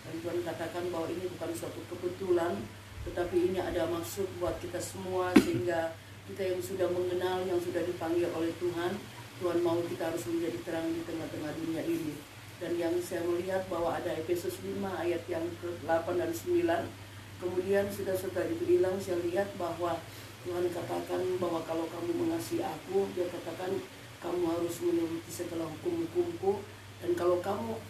Dan Tuhan katakan bahwa ini bukan suatu kebetulan, tetapi ini ada maksud buat kita semua, sehingga kita yang sudah mengenal, yang sudah dipanggil oleh Tuhan, Tuhan mau kita harus menjadi terang di tengah-tengah dunia ini. Dan yang saya melihat bahwa ada Efesus 5 ayat yang ke-8 dan 9. Kemudian sudah itu hilang, saya lihat bahwa Tuhan katakan bahwa kalau kamu mengasihi aku, Dia katakan kamu harus menuruti segala hukum-hukumku. Dan kalau kamu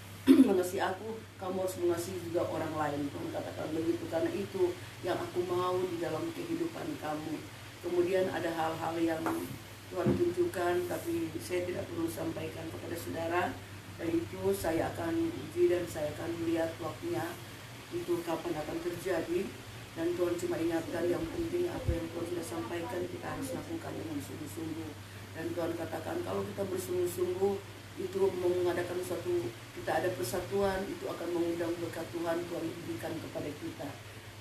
mengasihi aku, kamu harus mengasihi juga orang lain. Tuhan katakan begitu, karena itu yang aku mau di dalam kehidupan kamu. Kemudian ada hal-hal yang Tuhan tunjukkan, tapi saya tidak perlu sampaikan kepada saudara. Dan itu saya akan uji dan saya akan lihat waktunya itu kapan akan terjadi. Dan Tuhan cuma ingatkan yang penting apa yang Tuhan sudah sampaikan kita harus lakukan dengan sungguh-sungguh. Dan Tuhan katakan kalau kita bersungguh-sungguh itu mengadakan suatu, kita ada persatuan, itu akan mengundang berkat Tuhan berikan kepada kita.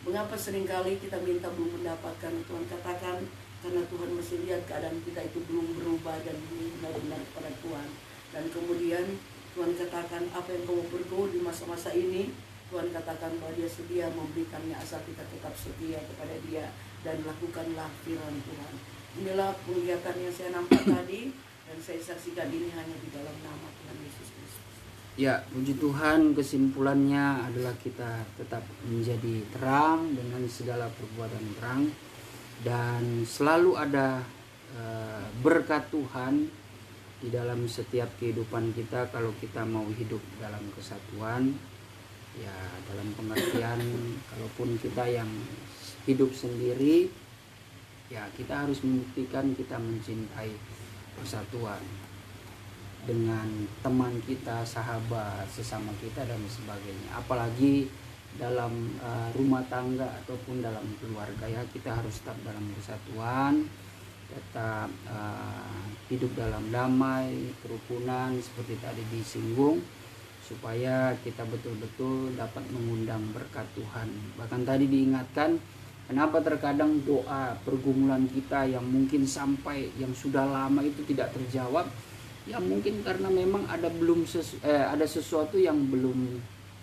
Mengapa seringkali kita minta belum mendapatkan? Tuhan katakan karena Tuhan masih lihat keadaan kita itu belum berubah dan benar-benar kepada Tuhan. Dan kemudian Tuhan katakan apa yang kamu bergumul di masa-masa ini, Tuhan katakan bahwa Dia sedia memberikannya asal kita tetap setia kepada Dia dan lakukanlah firman Tuhan. Inilah penglihatan yang saya nampak tadi, dan saya saksikan ini hanya di dalam nama Tuhan Yesus Kristus. Ya, puji Tuhan, kesimpulannya adalah kita tetap menjadi terang dengan segala perbuatan terang, dan selalu ada berkat Tuhan di dalam setiap kehidupan kita kalau kita mau hidup dalam kesatuan. Ya, dalam pengertian kalaupun kita yang hidup sendiri, Ya, kita harus membuktikan kita mencintai persatuan dengan teman kita, sahabat, sesama kita dan sebagainya. Apalagi dalam rumah tangga ataupun dalam keluarga, ya kita harus tetap dalam persatuan, tetap hidup dalam damai, kerukunan seperti tadi disinggung, supaya kita betul-betul dapat mengundang berkat Tuhan. Bahkan tadi diingatkan, kenapa terkadang doa pergumulan kita yang mungkin sampai yang sudah lama itu tidak terjawab, ya mungkin karena memang ada ada sesuatu yang belum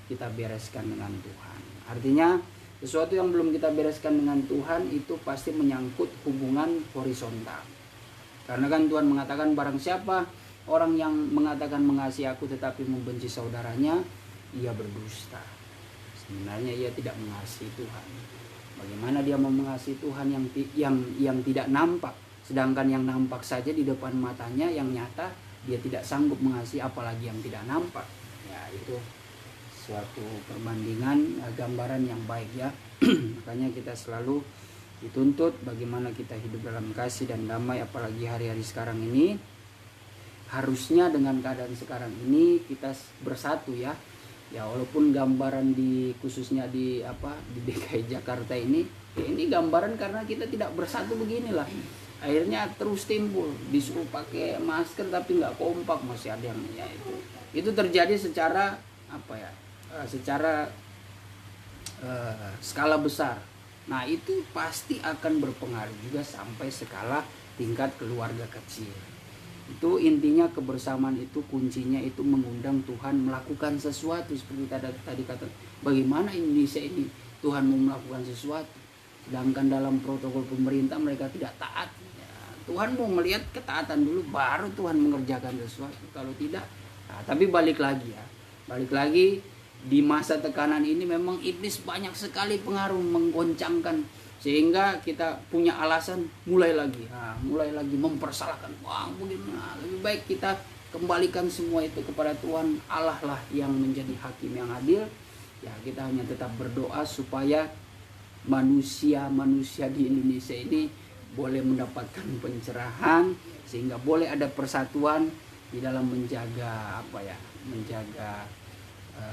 kita bereskan dengan Tuhan. Artinya sesuatu yang belum kita bereskan dengan Tuhan itu pasti menyangkut hubungan horizontal. Karena kan Tuhan mengatakan, barang siapa orang yang mengatakan mengasihi aku tetapi membenci saudaranya, ia berdusta. Sebenarnya ia tidak mengasihi Tuhan. Bagaimana dia mau mengasihi Tuhan yang tidak nampak, sedangkan yang nampak saja di depan matanya yang nyata dia tidak sanggup mengasihi, apalagi yang tidak nampak. Ya, itu suatu perbandingan, gambaran yang baik, ya. Makanya kita selalu dituntut bagaimana kita hidup dalam kasih dan damai, apalagi hari-hari sekarang ini. Harusnya dengan keadaan sekarang ini kita bersatu, ya. Ya, walaupun gambaran khususnya di DKI Jakarta ini gambaran karena kita tidak bersatu beginilah. Akhirnya terus timbul, disuruh pakai masker tapi nggak kompak, masih ada yang itu terjadi secara secara skala besar. Nah, itu pasti akan berpengaruh juga sampai skala tingkat keluarga kecil. Itu intinya kebersamaan itu, kuncinya itu mengundang Tuhan melakukan sesuatu. Seperti tadi kata, bagaimana Indonesia ini Tuhan mau melakukan sesuatu, sedangkan dalam protokol pemerintah mereka tidak taat. Ya, Tuhan mau melihat ketaatan dulu, baru Tuhan mengerjakan sesuatu. Kalau tidak, tapi balik lagi, di masa tekanan ini memang iblis banyak sekali pengaruh menggoncangkan, sehingga kita punya alasan mulai lagi mempersalahkan. Wah, bagaimana? Lebih baik kita kembalikan semua itu kepada Tuhan. Allah lah yang menjadi hakim yang adil. Ya, kita hanya tetap berdoa supaya manusia di Indonesia ini boleh mendapatkan pencerahan, sehingga boleh ada persatuan di dalam menjaga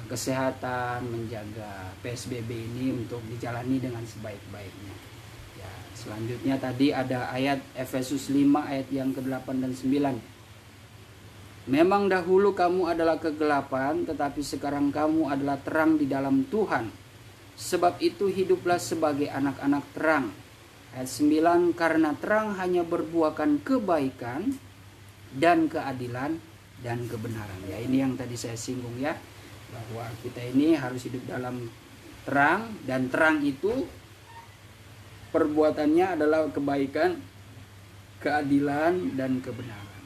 kesehatan, menjaga PSBB ini untuk dijalani dengan sebaik-baiknya. Ya, selanjutnya tadi ada ayat Efesus 5 ayat yang ke-8 dan 9. Memang dahulu kamu adalah kegelapan, tetapi sekarang kamu adalah terang di dalam Tuhan. Sebab itu hiduplah sebagai anak-anak terang. Ayat 9, karena terang hanya berbuahkan kebaikan dan keadilan dan kebenaran. Ya, ini yang tadi saya singgung, ya, bahwa kita ini harus hidup dalam terang, dan terang itu perbuatannya adalah kebaikan, keadilan dan kebenaran.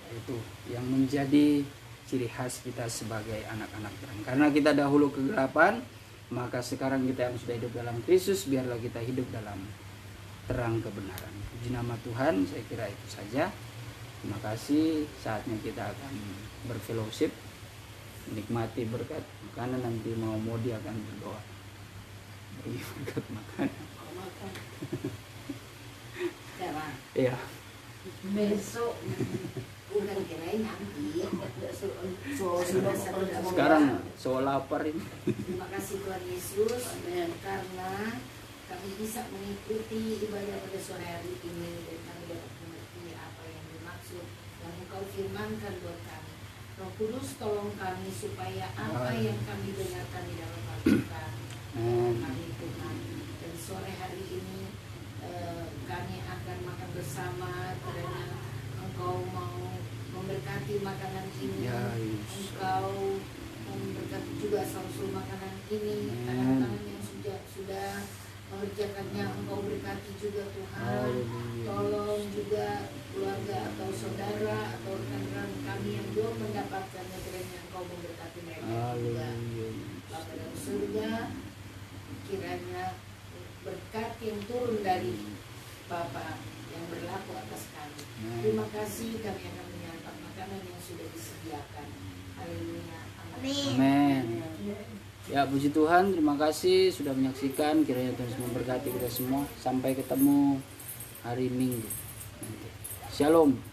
Itu yang menjadi ciri khas kita sebagai anak-anak terang. Karena kita dahulu kegelapan, maka sekarang kita yang sudah hidup dalam Kristus, biarlah kita hidup dalam terang kebenaran. Puji nama Tuhan, saya kira itu saja. Terima kasih. Saatnya kita akan berfellowship, menikmati berkat makanan. Nanti Modi akan berdoa beri berkat makanan. Iya. Besok bukan kirain nanti. Sekarang soal lapar ini. Terima kasih Tuhan Yesus karena kami bisa mengikuti ibadah pada sore hari ini, dan kami dapat mengerti apa yang dimaksud yang Engkau firmankan buat kami. Roh Kudus, tolong kami supaya apa yang kami dengarkan di dalam Al-Quran kami Tuhan. Dan sore hari ini kami akan makan bersama, karena Engkau mau memberkati makanan ini. Engkau memberkati juga asal-usul makanan ini, tangan-tangan yang sudah mengerjakannya. Engkau berkati juga Tuhan. Tolong juga keluarga atau saudara atau rekan-rekan kami yang belum mendapatkannya, kiranya Engkau memberkati mereka juga. Bapa dalam surga, kiranya berkat yang turun dari Bapa yang berlaku atas kami. Terima kasih, kami akan menyantap makanan yang sudah disediakan. Haleluya. Amin. Ya, puji Tuhan, terima kasih sudah menyaksikan. Kiranya Tuhan memberkati kita semua. Sampai ketemu hari Minggu nanti. Shalom.